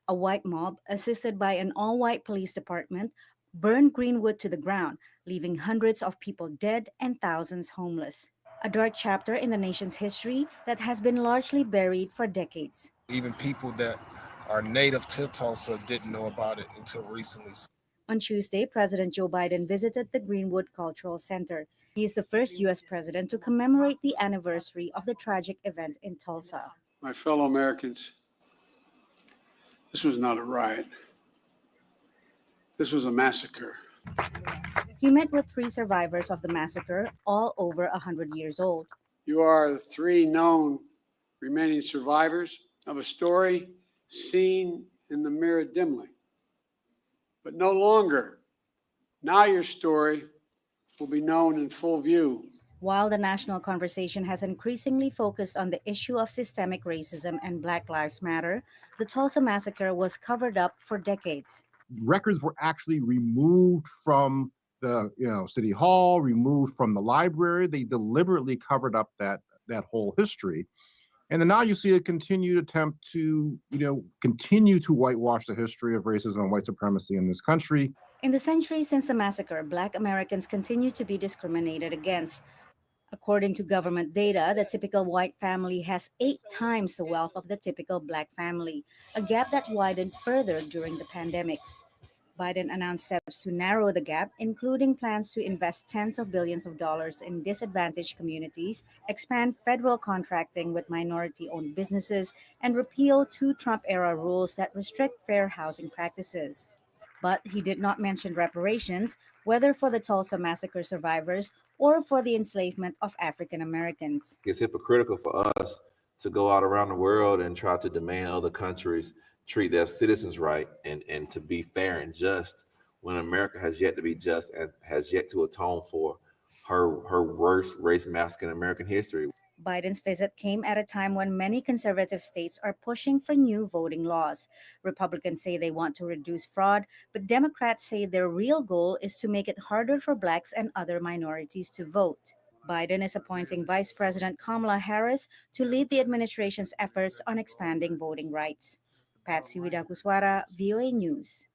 A white mob, assisted by an all-white police department, burned Greenwood to the ground, leaving hundreds of people dead and thousands homeless. A dark chapter in the nation's history that has been largely buried for decades. Even people that are native to Tulsa didn't know about it until recently. On Tuesday, President Joe Biden visited the Greenwood Cultural Center. He is the first U.S. president to commemorate the anniversary of the tragic event in Tulsa. My fellow Americans, this was not a riot. This was a massacre. He met with 3 survivors of the massacre, all over 100 years old. You are the 3 known remaining survivors of a story seen in the mirror dimly, but no longer. Now your story will be known in full view. While the national conversation has increasingly focused on the issue of systemic racism and Black Lives Matter, the Tulsa massacre was covered up for decades. Records were actually removed from the city hall, removed from the library. They deliberately covered up that whole history. And then now you see a continued attempt to, continue to whitewash the history of racism and white supremacy in this country. In the centuries since the massacre, Black Americans continue to be discriminated against. According to government data, the typical white family has 8 times the wealth of the typical Black family, a gap that widened further during the pandemic. Biden announced steps to narrow the gap, including plans to invest tens of billions of dollars in disadvantaged communities, expand federal contracting with minority owned businesses, and repeal two Trump era rules that restrict fair housing practices. But he did not mention reparations, whether for the Tulsa massacre survivors or for the enslavement of African Americans. It's hypocritical for us to go out around the world and try to demand other countries treat their citizens right and to be fair and just when America has yet to be just and has yet to atone for her worst race massacre in American history. Biden's visit came at a time when many conservative states are pushing for new voting laws. Republicans say they want to reduce fraud, but Democrats say their real goal is to make it harder for Blacks and other minorities to vote. Biden is appointing Vice President Kamala Harris to lead the administration's efforts on expanding voting rights. Patsy Widakuswara, VOA News.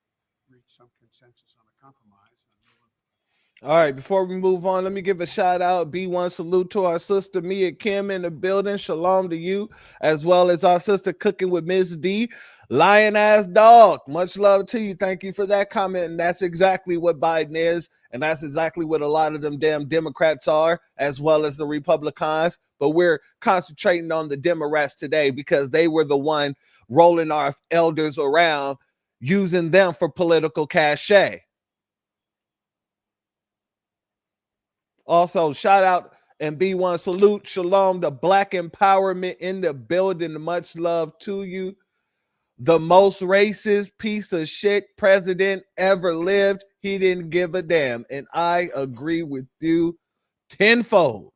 All right, before we move on, let me give a shout out, B1 salute to our sister Mia Kim in the building. Shalom to you, as well as our sister Cooking with Miss D. Lion ass dog. Much love to you. Thank you for that comment. And that's exactly what Biden is. And that's exactly what a lot of them damn Democrats are, as well as the Republicans. But we're concentrating on the Democrats today because they were the one rolling our elders around, using them for political cachet. Also, shout out and B1 salute. Shalom, the Black empowerment in the building. Much love to you. The most racist piece of shit president ever lived. He didn't give a damn. And I agree with you tenfold.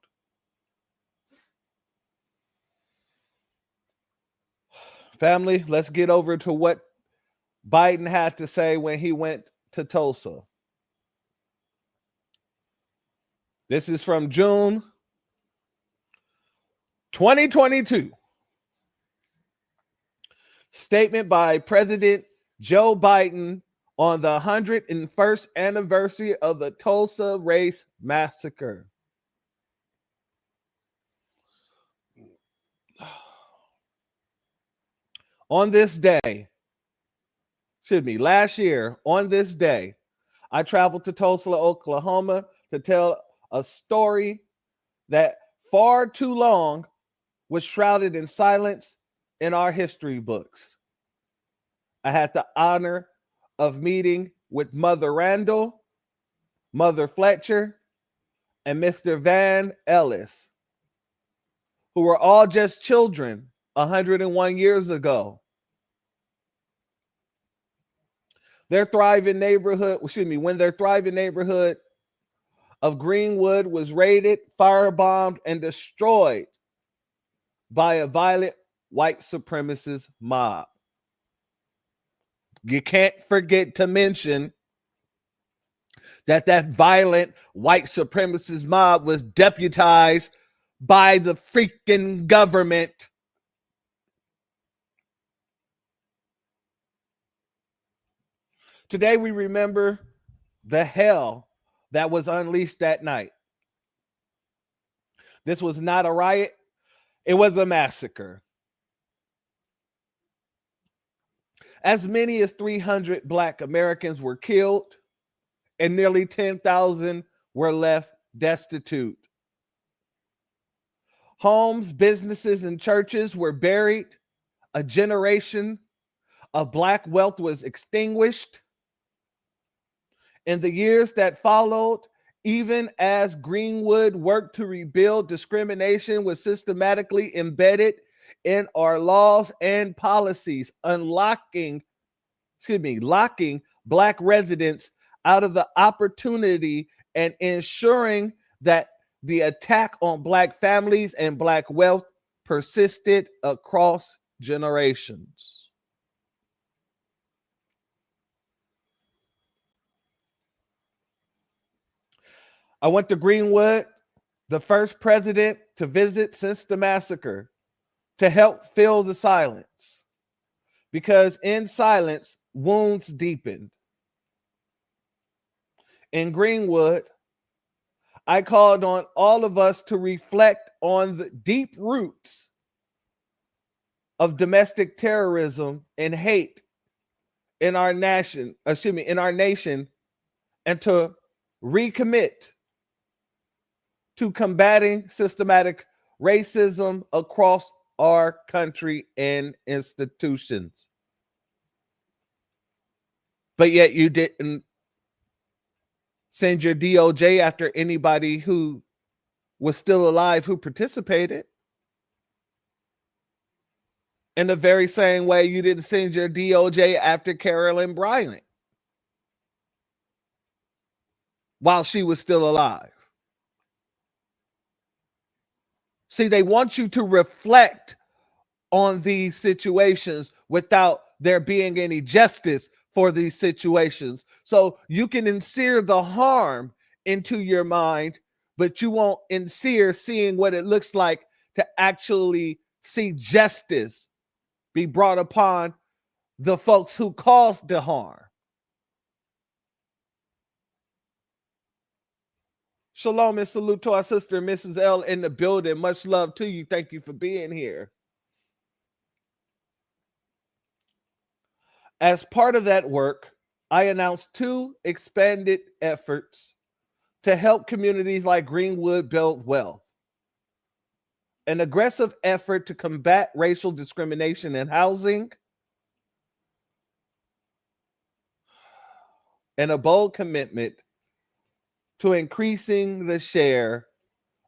Family, let's get over to what Biden had to say when he went to Tulsa. This is from June 2022. Statement by President Joe Biden on the 101st anniversary of the Tulsa Race Massacre. On this day, last year, on this day, I traveled to Tulsa, Oklahoma to tell a story that far too long was shrouded in silence in our history books. I had the honor of meeting with Mother Randall, Mother Fletcher, and Mr. Van Ellis, who were all just children 101 years ago. When their thriving neighborhood of Greenwood was raided, firebombed, and destroyed by a violent white supremacist mob. You can't forget to mention that violent white supremacist mob was deputized by the freaking government. Today we remember the hell that was unleashed that night. This was not a riot. It was a massacre. As many as 300 Black Americans were killed, and nearly 10,000 were left destitute. Homes, businesses, and churches were buried. A generation of Black wealth was extinguished. In the years that followed, even as Greenwood worked to rebuild, discrimination was systematically embedded in our laws and policies, locking Black residents out of the opportunity and ensuring that the attack on Black families and Black wealth persisted across generations. I went to Greenwood, the first president to visit since the massacre, to help fill the silence, because in silence, wounds deepened. In Greenwood, I called on all of us to reflect on the deep roots of domestic terrorism and hate in our nation, and to recommit to combating systematic racism across our country and institutions. But yet you didn't send your DOJ after anybody who was still alive who participated. In the very same way you didn't send your DOJ after Carolyn Bryant while she was still alive. See, they want you to reflect on these situations without there being any justice for these situations. So you can insert the harm into your mind, but you won't insert seeing what it looks like to actually see justice be brought upon the folks who caused the harm. Shalom and salute to our sister, Mrs. L, in the building. Much love to you. Thank you for being here. As part of that work, I announced 2 expanded efforts to help communities like Greenwood build wealth. An aggressive effort to combat racial discrimination in housing, and a bold commitment to increasing the share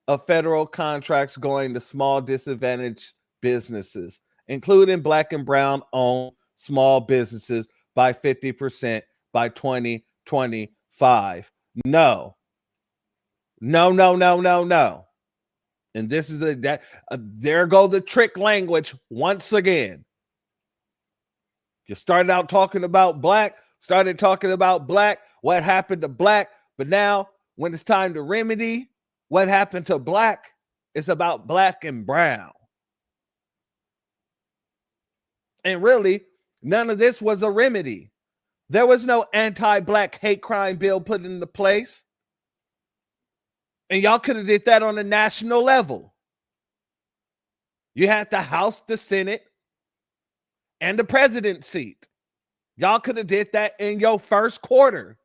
of federal contracts going to small disadvantaged businesses, including Black and Brown owned small businesses by 50% by 2025. No. And this is there go the trick language once again. You started out talking about black, what happened to black, but now when it's time to remedy what happened to black, it's about Black and brown. And really, none of this was a remedy. There was no anti-black hate crime bill put into place. And y'all could have did that on a national level. You had the House, the Senate, and the president's seat. Y'all could have did that in your first quarter.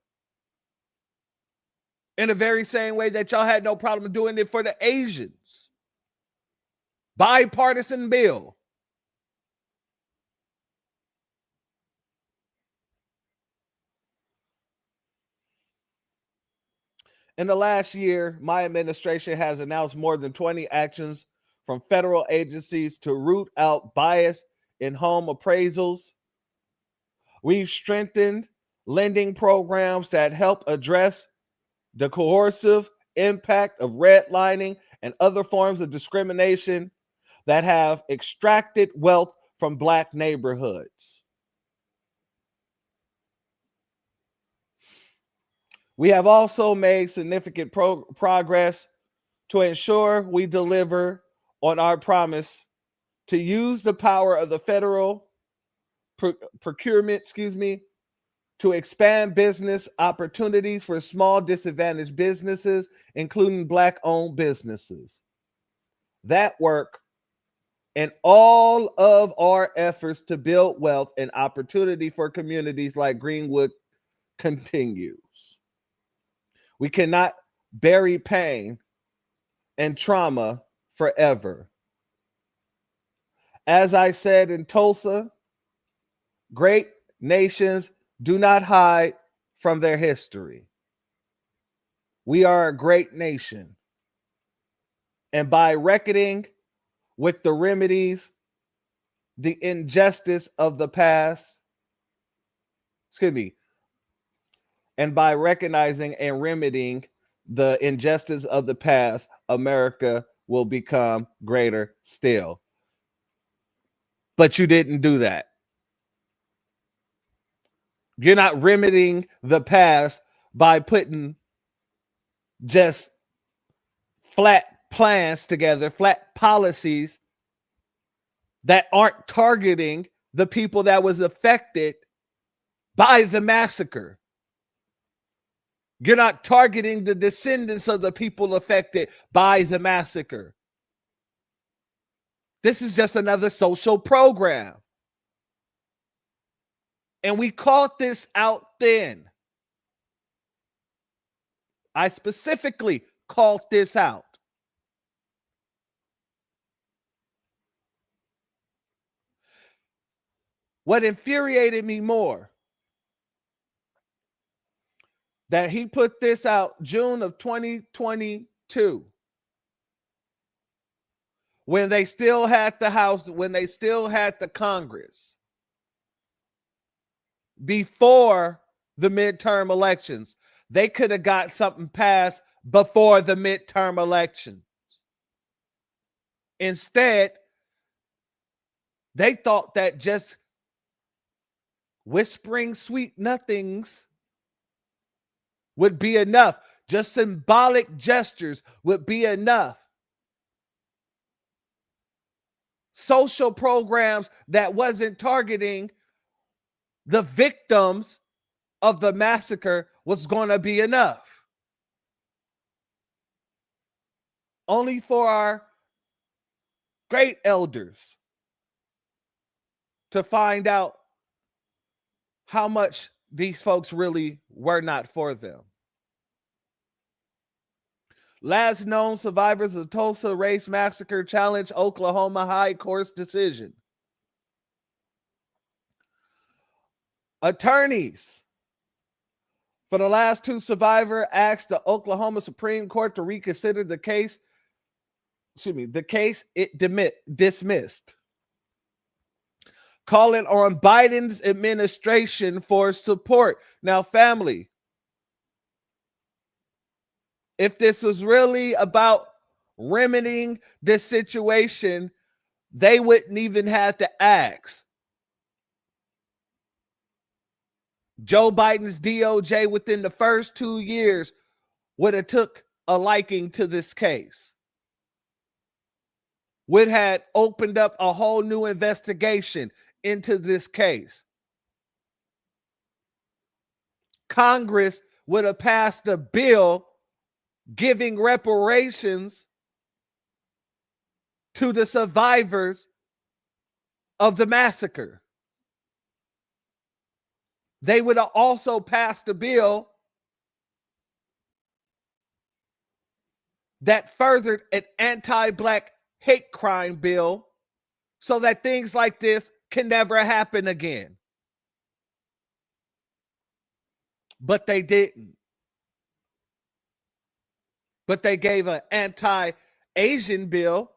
In the very same way that y'all had no problem doing it for the Asians. Bipartisan bill. In the last year, my administration has announced more than 20 actions from federal agencies to root out bias in home appraisals. We've strengthened lending programs that help address the coercive impact of redlining and other forms of discrimination that have extracted wealth from Black neighborhoods. We have also made significant progress to ensure we deliver on our promise to use the power of the federal procurement, to expand business opportunities for small disadvantaged businesses, including Black-owned businesses. That work and all of our efforts to build wealth and opportunity for communities like Greenwood continues. We cannot bury pain and trauma forever. As I said in Tulsa, great nations do not hide from their history. We are a great nation. And by reckoning with the remedies, the injustice of the past, and by recognizing and remedying the injustice of the past, America will become greater still. But you didn't do that. You're not remedying the past by putting just flat plans together, flat policies that aren't targeting the people that was affected by the massacre. You're not targeting the descendants of the people affected by the massacre. This is just another social program. And we called this out then. I specifically called this out. What infuriated me more, that he put this out June of 2022, when they still had the House, when they still had the Congress, before the midterm elections. They could have got something passed before the midterm elections. Instead, they thought that just whispering sweet nothings would be enough. Just symbolic gestures would be enough. Social programs that wasn't targeting the victims of the massacre was going to be enough. Only for our great elders to find out how much these folks really were not for them. Last known survivors of Tulsa Race Massacre challenge Oklahoma High Court's decision. Attorneys for the last two survivors asked the Oklahoma Supreme Court to reconsider the case. The case it dismissed, calling on Biden's administration for support. Now, family, if this was really about remedying this situation, they wouldn't even have to ask. Joe Biden's DOJ within the first 2 years would have took a liking to this case. Would have opened up a whole new investigation into this case. Congress would have passed a bill giving reparations to the survivors of the massacre. They would have also passed a bill that furthered an anti-Black hate crime bill so that things like this can never happen again. But they didn't. But they gave an anti-Asian bill,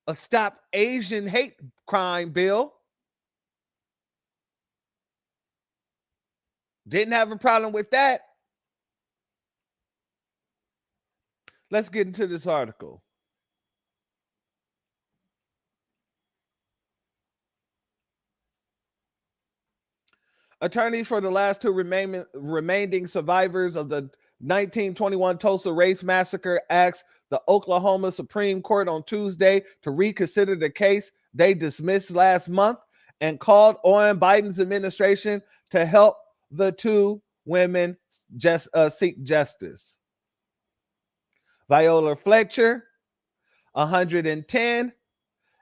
a Stop Asian Hate Crime bill. Didn't have a problem with that. Let's get into this article. Attorneys for the last two remaining survivors of the 1921 Tulsa Race Massacre asked the Oklahoma Supreme Court on Tuesday to reconsider the case they dismissed last month and called on Biden's administration to help the two women seek justice. Viola Fletcher, 110,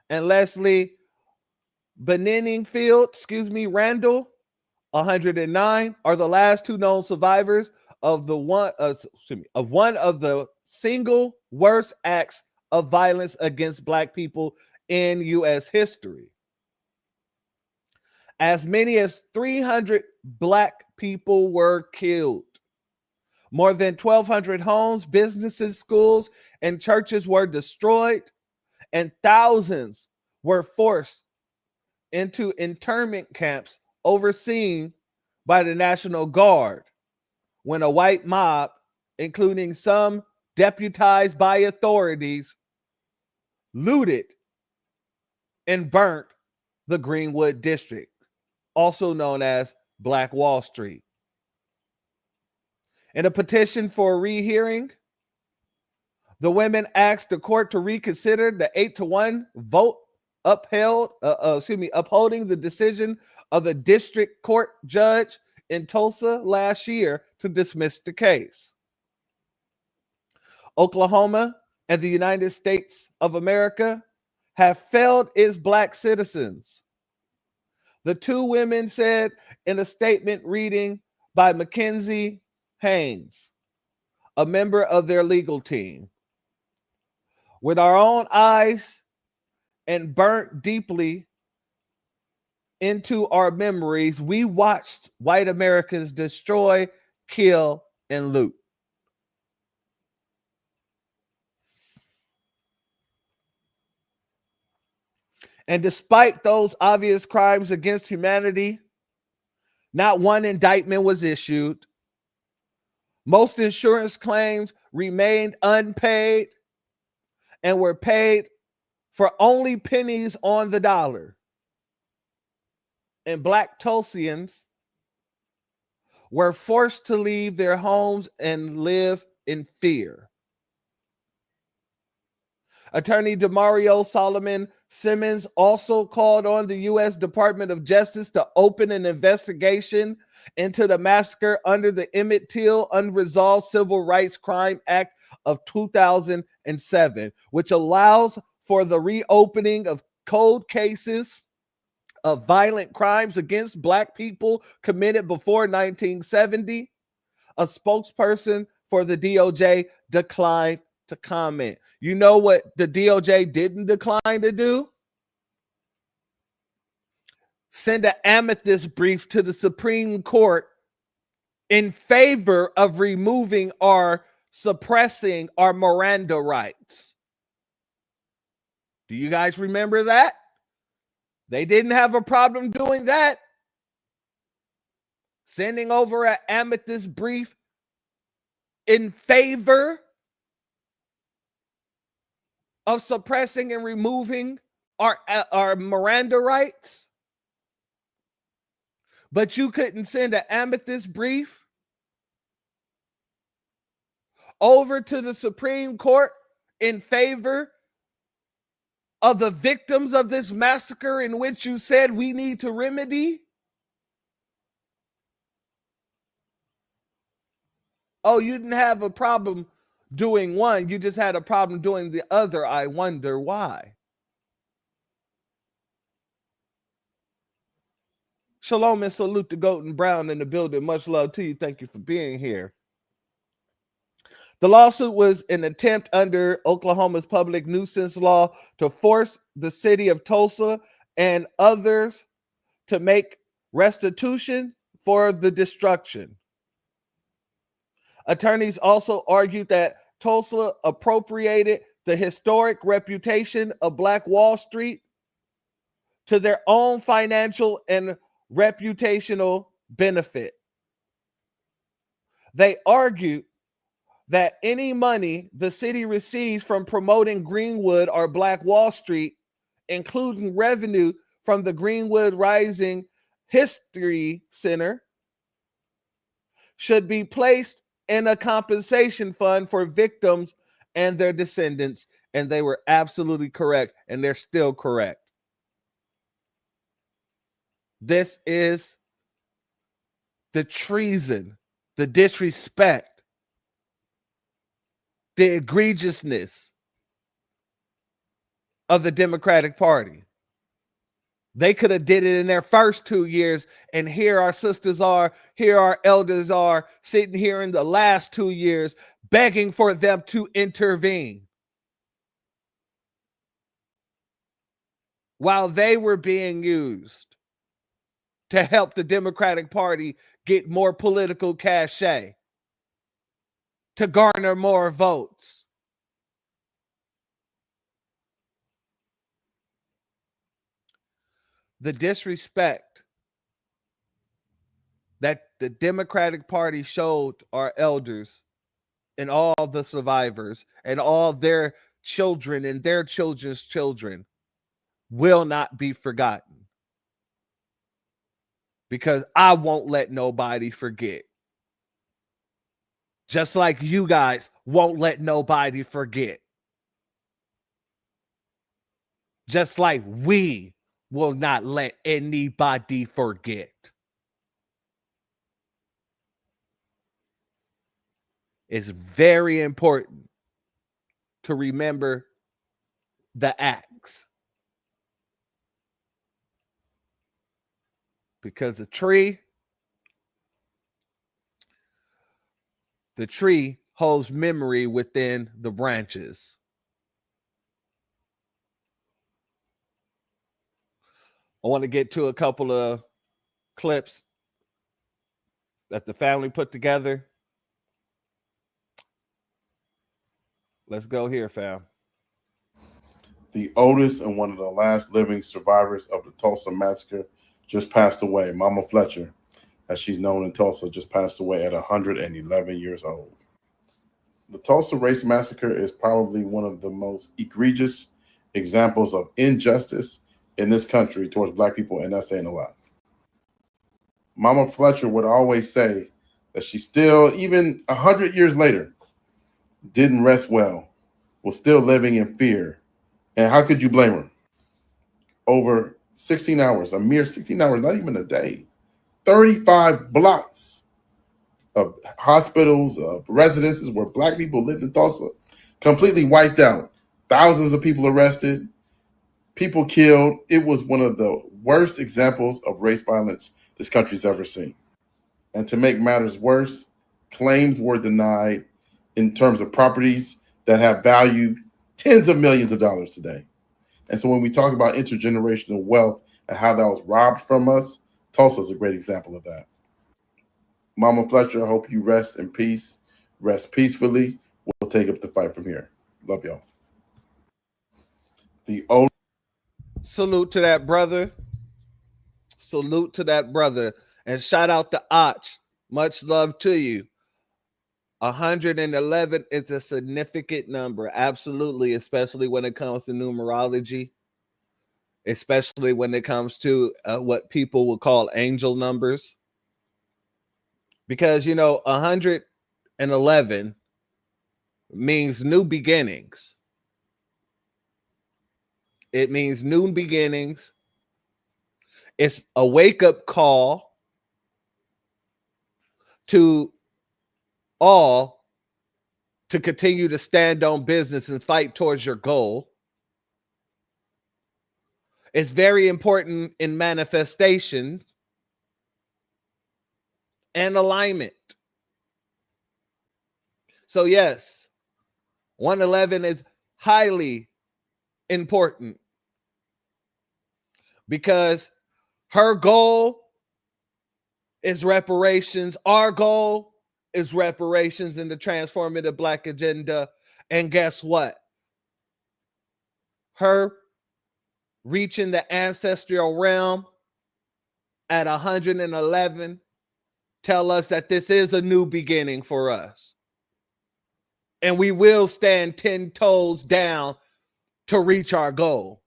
and Leslie Randall, 109, are the last two known survivors of one of the single worst acts of violence against Black people in U.S. history. As many as 300 Black people were killed. More than 1,200 homes, businesses, schools, and churches were destroyed, and thousands were forced into internment camps overseen by the National Guard when a white mob, including some deputized by authorities, looted and burnt the Greenwood District, also known as Black Wall Street. In a petition for a rehearing, the women asked the court to reconsider the 8-1 vote upholding the decision of the district court judge in Tulsa last year to dismiss the case. Oklahoma and the United States of America have failed its Black citizens. The two women said in a statement reading by Mackenzie Haynes, a member of their legal team. With our own eyes and burnt deeply into our memories, we watched white Americans destroy, kill, and loot. And despite those obvious crimes against humanity, not one indictment was issued. Most insurance claims remained unpaid and were paid for only pennies on the dollar. And Black Tulsians were forced to leave their homes and live in fear. Attorney Demario Solomon Simmons also called on the U.S. Department of Justice to open an investigation into the massacre under the Emmett Till Unresolved Civil Rights Crime Act of 2007, which allows for the reopening of cold cases of violent crimes against Black people committed before 1970. A spokesperson for the DOJ declined to comment. You know what the DOJ didn't decline to do? Send an amicus brief to the Supreme Court in favor of removing or suppressing our Miranda rights. Do you guys remember that? They didn't have a problem doing that. Sending over an amicus brief in favor of suppressing and removing our Miranda rights. But you couldn't send an amicus brief over to the Supreme Court in favor of the victims of this massacre in which you said we need to remedy? Oh, you didn't have a problem doing one. You just had a problem doing the other. I wonder why. Shalom and salute to Golden Brown in the building. Much love to you. Thank you for being here. The lawsuit was an attempt under Oklahoma's public nuisance law to force the city of Tulsa and others to make restitution for the destruction. Attorneys also argued that Tulsa appropriated the historic reputation of Black Wall Street to their own financial and reputational benefit. They argued that any money the city receives from promoting Greenwood or Black Wall Street, including revenue from the Greenwood Rising History Center, should be placed in a compensation fund for victims and their descendants. And they were absolutely correct, and they're still correct. This is the treason, the disrespect, the egregiousness of the Democratic Party. They could have did it in their first 2 years, and here our sisters are, here our elders are, sitting here in the last 2 years, begging for them to intervene. While they were being used to help the Democratic Party get more political cachet, to garner more votes. The disrespect that the Democratic Party showed our elders and all the survivors and all their children and their children's children will not be forgotten. Because I won't let nobody forget. Just like you guys won't let nobody forget. Just like we will not let anybody forget. It's very important to remember the acts. because the tree holds memory within the branches. I want to get to a couple of clips that the family put together. Let's go here, fam. The oldest and one of the last living survivors of the Tulsa massacre just passed away. Mama Fletcher, as she's known in Tulsa, just passed away at 111 years old. The Tulsa Race Massacre is probably one of the most egregious examples of injustice in this country towards Black people, and that's saying a lot. Mama Fletcher would always say that she still, even 100 years later, didn't rest well, was still living in fear. And how could you blame her? Over 16 hours, a mere 16 hours, not even a day, 35 blocks of hospitals, of residences where Black people lived in Tulsa, completely wiped out. Thousands of people arrested, people killed. It was one of the worst examples of race violence this country's ever seen. And to make matters worse, claims were denied in terms of properties that have value tens of millions of dollars today. And so when we talk about intergenerational wealth and how that was robbed from us, Tulsa is a great example of that. Mama Fletcher, I hope you rest in peace, rest peacefully. We'll take up the fight from here. Love y'all. The old Salute to that brother. Salute to that brother. And shout out to Och. Much love to you. 111 is a significant number. Absolutely, especially when it comes to numerology, especially when it comes to what people will call angel numbers. Because, 111 means new beginnings. It means new beginnings. It's a wake-up call to all to continue to stand on business and fight towards your goal. It's very important in manifestation and alignment. So yes, 111 is highly important because her goal is reparations. Our goal is reparations in the transformative Black agenda. And guess what? Her reaching the ancestral realm at 111 tell us that this is a new beginning for us. And we will stand 10 toes down to reach our goal.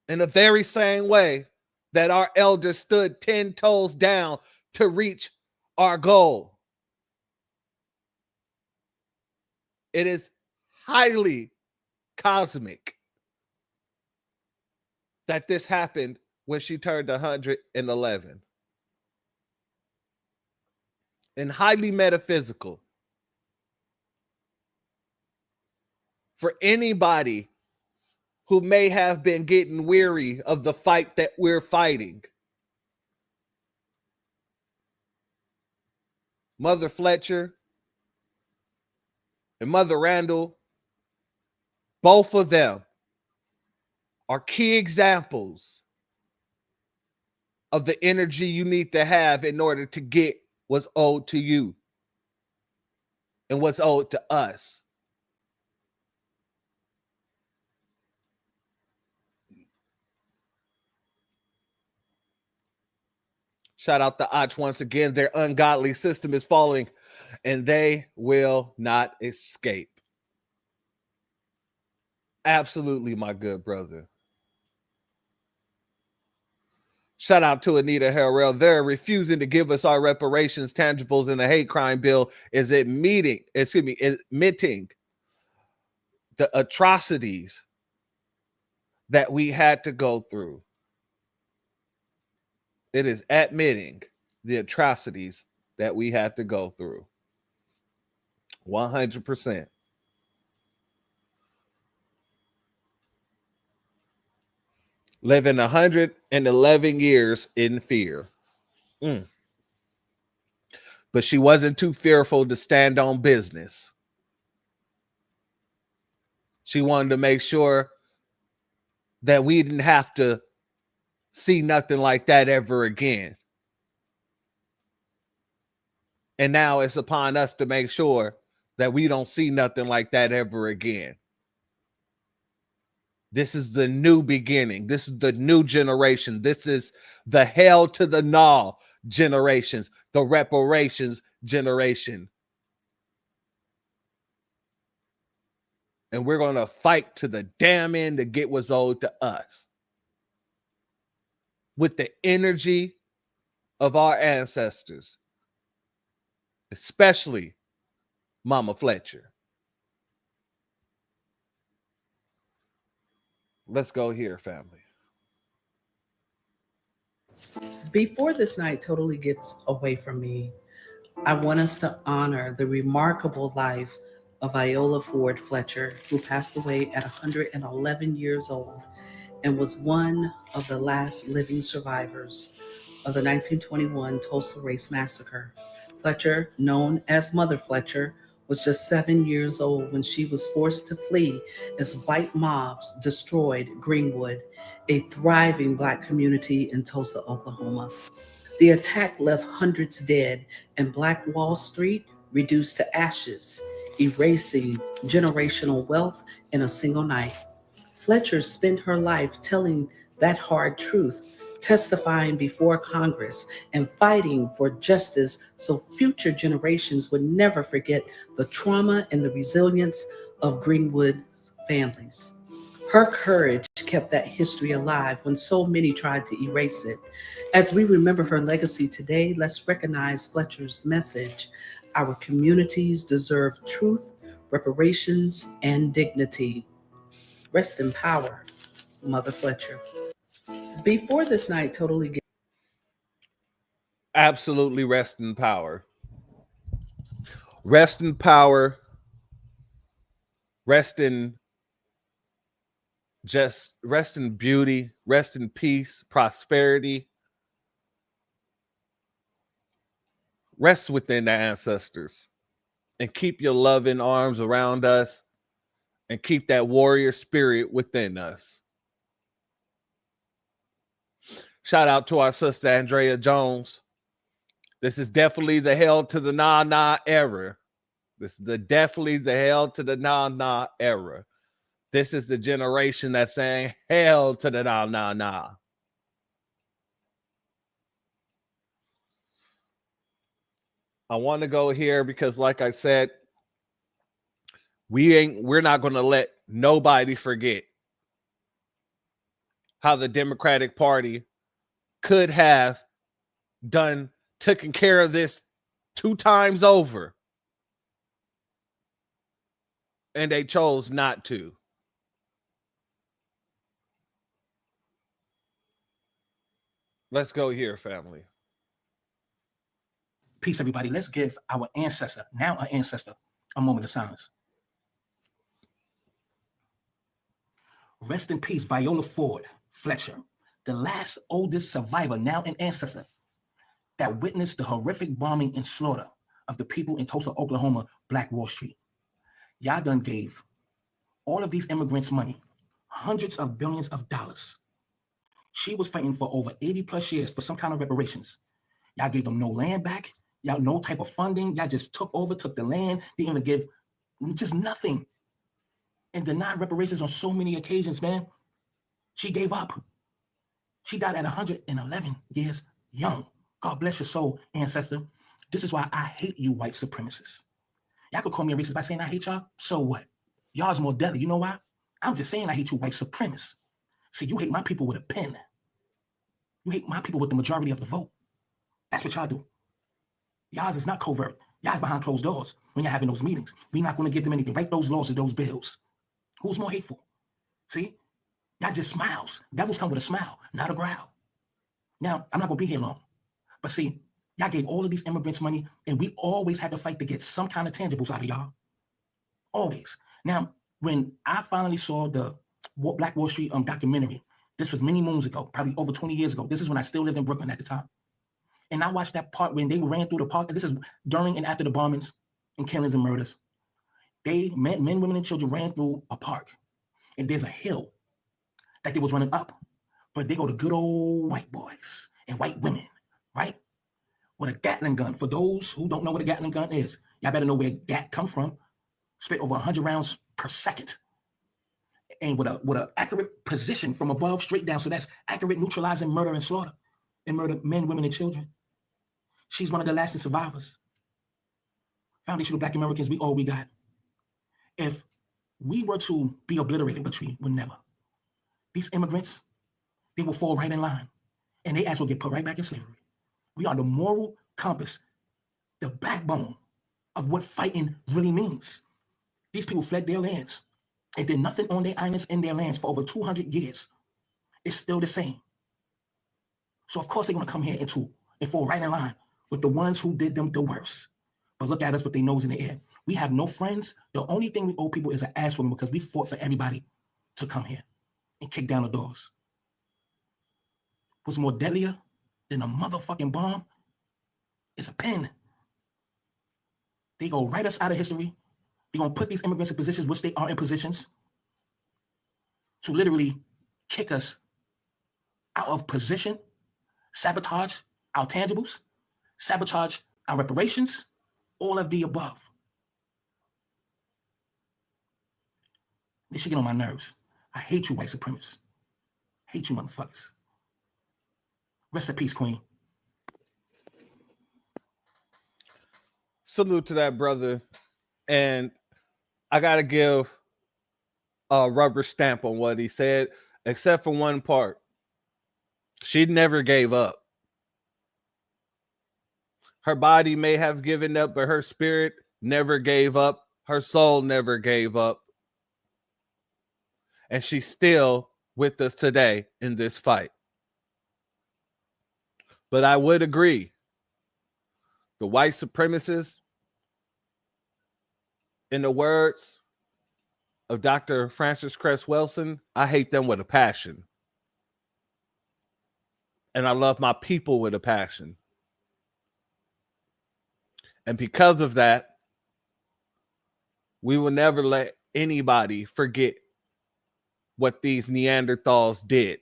In the very same way that our elders stood 10 toes down to reach our goal. It is highly cosmic that this happened when she turned 111. And highly metaphysical. For anybody who may have been getting weary of the fight that we're fighting, Mother Fletcher and Mother Randall, both of them are key examples of the energy you need to have in order to get what's owed to you and what's owed to us. Shout out to Och once again. Their ungodly system is falling and they will not escape. Absolutely, my good brother. Shout out to Anita Harrell. They're refusing to give us our reparations tangibles in the hate crime bill is admitting the atrocities that we had to go through. It is admitting the atrocities that we had to go through. 100%. Living 111 years in fear. But she wasn't too fearful to stand on business. She wanted to make sure that we didn't have to see nothing like that ever again. And now it's upon us to make sure that we don't see nothing like that ever again. This is the new beginning. This is the new generation. This is the hell to the gnaw generations, the reparations generation. And we're going to fight to the damn end to get what's owed to us. With the energy of our ancestors, especially Mama Fletcher. Let's go here, family. Before this night totally gets away from me, I want us to honor the remarkable life of Viola Ford Fletcher, who passed away at 111 years old and was one of the last living survivors of the 1921 Tulsa Race Massacre. Fletcher, known as Mother Fletcher, was just 7 years old when she was forced to flee as white mobs destroyed Greenwood, a thriving Black community in Tulsa, Oklahoma. The attack left hundreds dead and Black Wall Street reduced to ashes, erasing generational wealth in a single night. Fletcher spent her life telling that hard truth, testifying before Congress and fighting for justice so future generations would never forget the trauma and the resilience of Greenwood families. Her courage kept that history alive when so many tried to erase it. As we remember her legacy today, let's recognize Fletcher's message. Our communities deserve truth, reparations, and dignity. Rest in power, Mother Fletcher. Before this night totally gets Absolutely rest in power. Rest in power. Rest in beauty, rest in peace, prosperity. Rest within the ancestors and keep your loving arms around us and keep that warrior spirit within us. Shout out to our sister Andrea Jones. This is definitely the hell to the nah era. This is definitely the hell to the nah era. This is the generation that's saying hell to the nah. I want to go here because, like I said, we're not going to let nobody forget how the Democratic Party could have taken care of this 2 times over. And they chose not to. Let's go here, family. Peace, everybody. Let's give our ancestor, now our ancestor, a moment of silence. Rest in peace, Viola Ford Fletcher, the last oldest survivor, now an ancestor, that witnessed the horrific bombing and slaughter of the people in Tulsa, Oklahoma, Black Wall Street. Y'all done gave all of these immigrants money, hundreds of billions of dollars. She was fighting for over 80 plus years for some kind of reparations. Y'all gave them no land back. Y'all no type of funding. Y'all just took the land. Didn't even give just nothing. And denied reparations on so many occasions, man. She gave up. She died at 111 years young. God bless your soul, ancestor. This is why I hate you white supremacists. Y'all could call me a racist by saying I hate y'all. So what? Y'all's more deadly. You know why? I'm just saying I hate you white supremacists. See, you hate my people with a pen. You hate my people with the majority of the vote. That's what y'all do. Y'all is not covert. Y'all behind closed doors when you're having those meetings. We're not going to give them anything. Write those laws and those bills. Who's more hateful? See? Y'all just smiles. Devils come with a smile, not a growl. Now, I'm not going to be here long. But see, y'all gave all of these immigrants money, and we always had to fight to get some kind of tangibles out of y'all. Always. Now, when I finally saw the Black Wall Street documentary, this was many moons ago, probably over 20 years ago. This is when I still lived in Brooklyn at the time. And I watched that part when they ran through the park. And this is during and after the bombings and killings and murders. Men, women, and children ran through a park. And there's a hill that they was running up. But they go to good old white boys and white women, right? With a Gatling gun. For those who don't know what a Gatling gun is, y'all better know where Gat come from. Spit over 100 rounds per second. And with a accurate position from above straight down. So that's accurate neutralizing murder and slaughter. And murder men, women, and children. She's one of the lasting survivors. Foundation of Black Americans, we all we got. If we were to be obliterated, which we would never, these immigrants, they will fall right in line. And they ass will get put right back in slavery. We are the moral compass, the backbone of what fighting really means. These people fled their lands and did nothing on their islands in their lands for over 200 years. It's still the same. So of course they're going to come here and fall right in line with the ones who did them the worst. But look at us with their nose in the air. We have no friends. The only thing we owe people is an ass woman because we fought for everybody to come here and kick down the doors. What's more deadlier than a motherfucking bomb is a pen. They go write us out of history. They're going to put these immigrants in positions, which they are in positions, to literally kick us out of position, sabotage our tangibles, sabotage our reparations, all of the above. This should get on my nerves. I hate you, white supremacists. Hate you, motherfuckers. Rest in peace, Queen. Salute to that brother. And I got to give a rubber stamp on what he said, except for one part. She never gave up. Her body may have given up, but her spirit never gave up. Her soul never gave up. And she's still with us today in this fight. But I would agree, the white supremacists, in the words of Dr. Francis Cress Welsing, I hate them with a passion. And I love my people with a passion. And because of that, we will never let anybody forget what these Neanderthals did.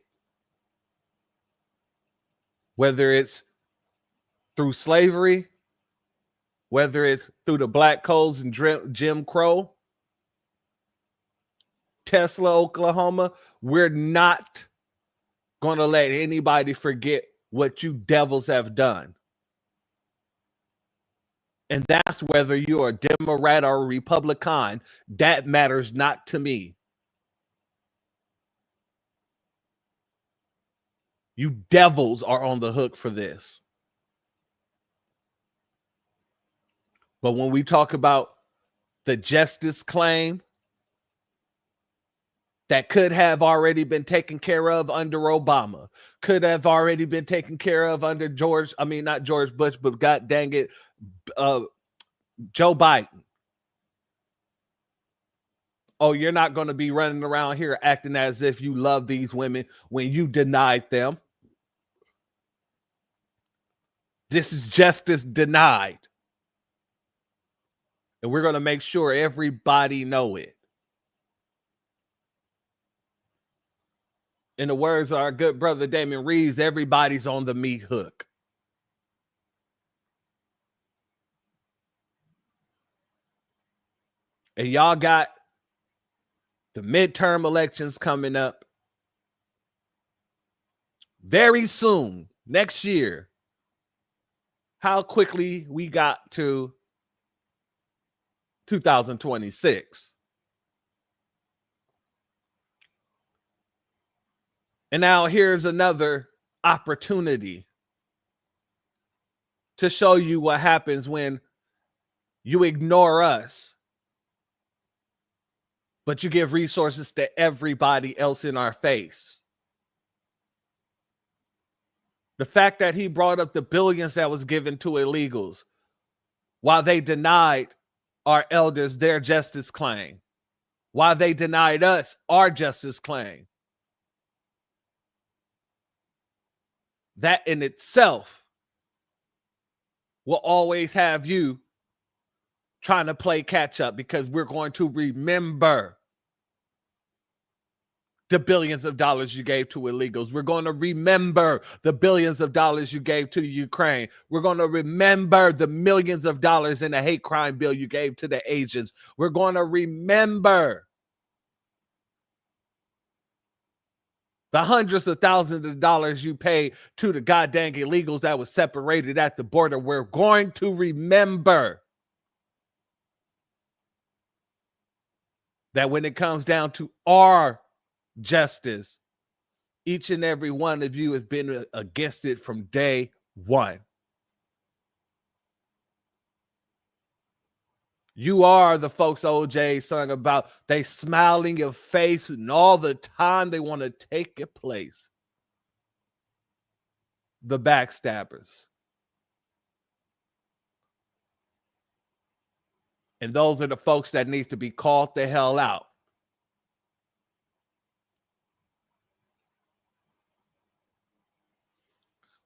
Whether it's through slavery, whether it's through the Black Codes and Jim Crow, Tesla, Oklahoma, we're not going to let anybody forget what you devils have done. And that's whether you're a Democrat or a Republican, that matters not to me. You devils are on the hook for this. But when we talk about the justice claim that could have already been taken care of under Obama, could have already been taken care of under not George Bush, but God dang it, Joe Biden. Oh, you're not going to be running around here acting as if you love these women when you denied them. This is justice denied. And we're going to make sure everybody know it. In the words of our good brother Damon Reeves, everybody's on the meat hook. And y'all got the midterm elections coming up very soon, next year. How quickly we got to 2026. And now here's another opportunity to show you what happens when you ignore us, but you give resources to everybody else in our face. The fact that he brought up the billions that was given to illegals while they denied our elders their justice claim, while they denied us our justice claim. That in itself will always have you trying to play catch up, because we're going to remember the billions of dollars you gave to illegals. We're going to remember the billions of dollars you gave to Ukraine. We're going to remember the millions of dollars in the hate crime bill you gave to the agents. We're going to remember the hundreds of thousands of dollars you paid to the goddamn illegals that was separated at the border. We're going to remember that when it comes down to our justice, each and every one of you has been against it from day one. You are the folks OJ sung about. They smile in your face and all the time they want to take your place. The backstabbers. And those are the folks that need to be called the hell out.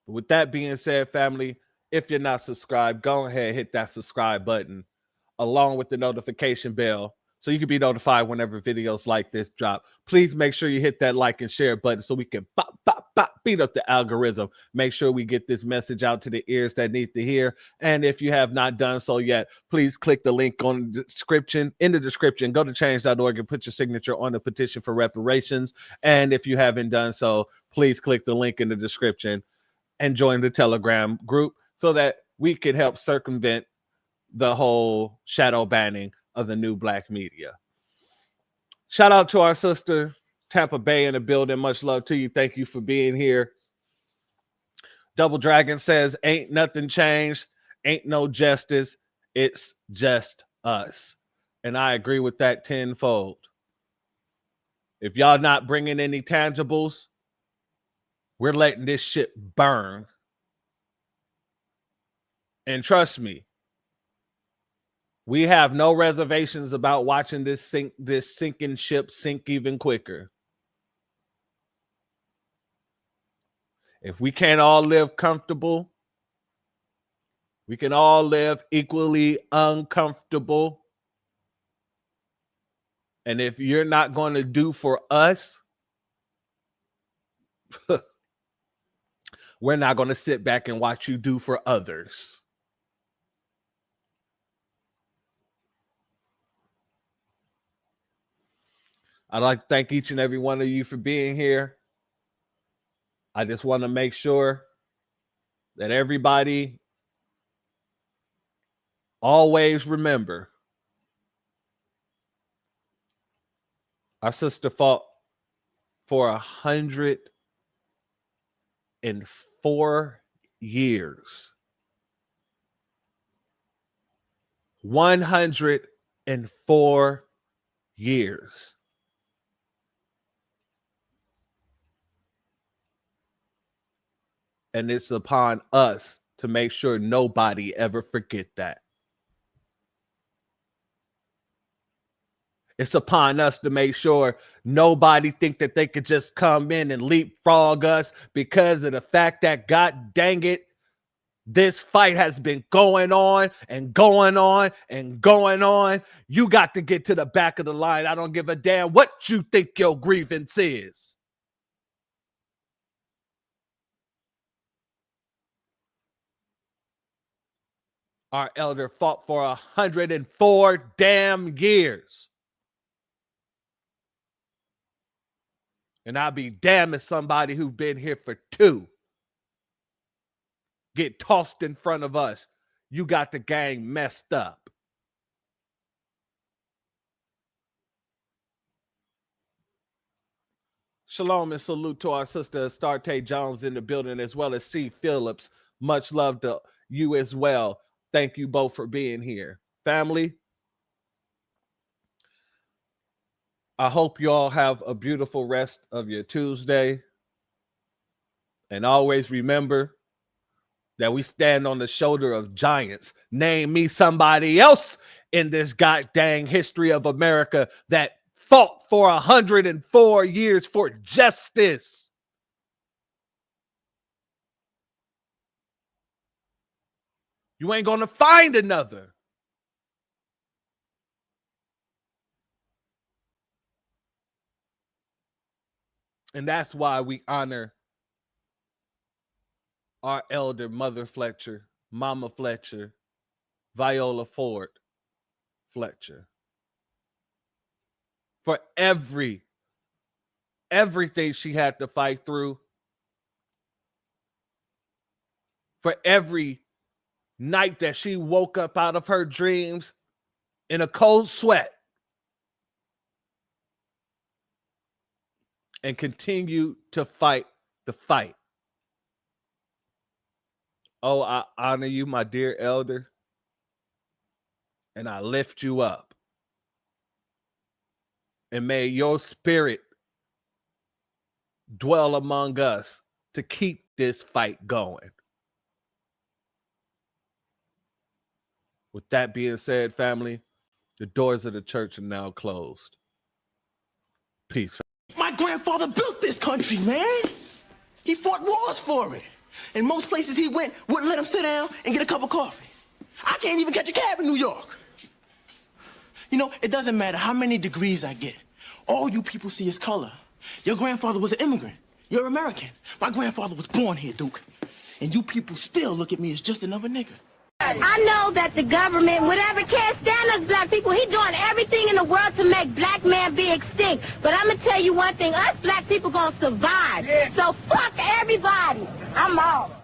With that being said, family, if you're not subscribed, go ahead, hit that subscribe button along with the notification bell so you can be notified whenever videos like this drop. Please make sure you hit that like and share button so we can beat up the algorithm. Make sure we get this message out to the ears that need to hear. And if you have not done so yet, please click the link on the description. In the description, go to change.org and put your signature on the petition for reparations. And if you haven't done so, please click the link in the description and join the Telegram group so that we can help circumvent the whole shadow banning of the new black media. Shout out to our sister Tampa Bay in the building. Much love to you. Thank you for being here. Double Dragon says, ain't nothing changed. Ain't no justice. It's just us. And I agree with that tenfold. If y'all not bringing any tangibles, we're letting this shit burn. And trust me, we have no reservations about watching this sinking ship sink even quicker. If we can't all live comfortable, we can all live equally uncomfortable. And if you're not going to do for us, we're not going to sit back and watch you do for others. I'd like to thank each and every one of you for being here. I just want to make sure that everybody always remember our sister fought for 104 years. 104 years. And it's upon us to make sure nobody ever forget that. It's upon us to make sure nobody think that they could just come in and leapfrog us because of the fact that, God dang it, this fight has been going on and going on and going on. You got to get to the back of the line. I don't give a damn what you think your grievance is. Our elder fought for 104 damn years. And I'll be damned if somebody who's been here for 2 get tossed in front of us. You got the gang messed up. Shalom and salute to our sister Astarte Jones in the building, as well as C. Phillips. Much love to you as well. Thank you both for being here. Family, I hope you all have a beautiful rest of your Tuesday. And always remember that we stand on the shoulder of giants. Name me somebody else in this goddamn history of America that fought for 104 years for justice. You ain't going to find another. And that's why we honor our elder Mother Fletcher, Mama Fletcher, Viola Ford Fletcher. For everything she had to fight through. For every night that she woke up out of her dreams in a cold sweat. And continue to fight the fight. Oh, I honor you, my dear elder, and I lift you up. And may your spirit dwell among us to keep this fight going. With that being said, family, the doors of the church are now closed. Peace. My grandfather built this country, man. He fought wars for it. And most places he went wouldn't let him sit down and get a cup of coffee. I can't even catch a cab in New York. You know, it doesn't matter how many degrees I get. All you people see is color. Your grandfather was an immigrant. You're American. My grandfather was born here, Duke. And you people still look at me as just another nigger. I know that the government, whatever, can't stand us black people. He's doing everything in the world to make black man be extinct. But I'm going to tell you one thing. Us black people going to survive. So fuck everybody. I'm out.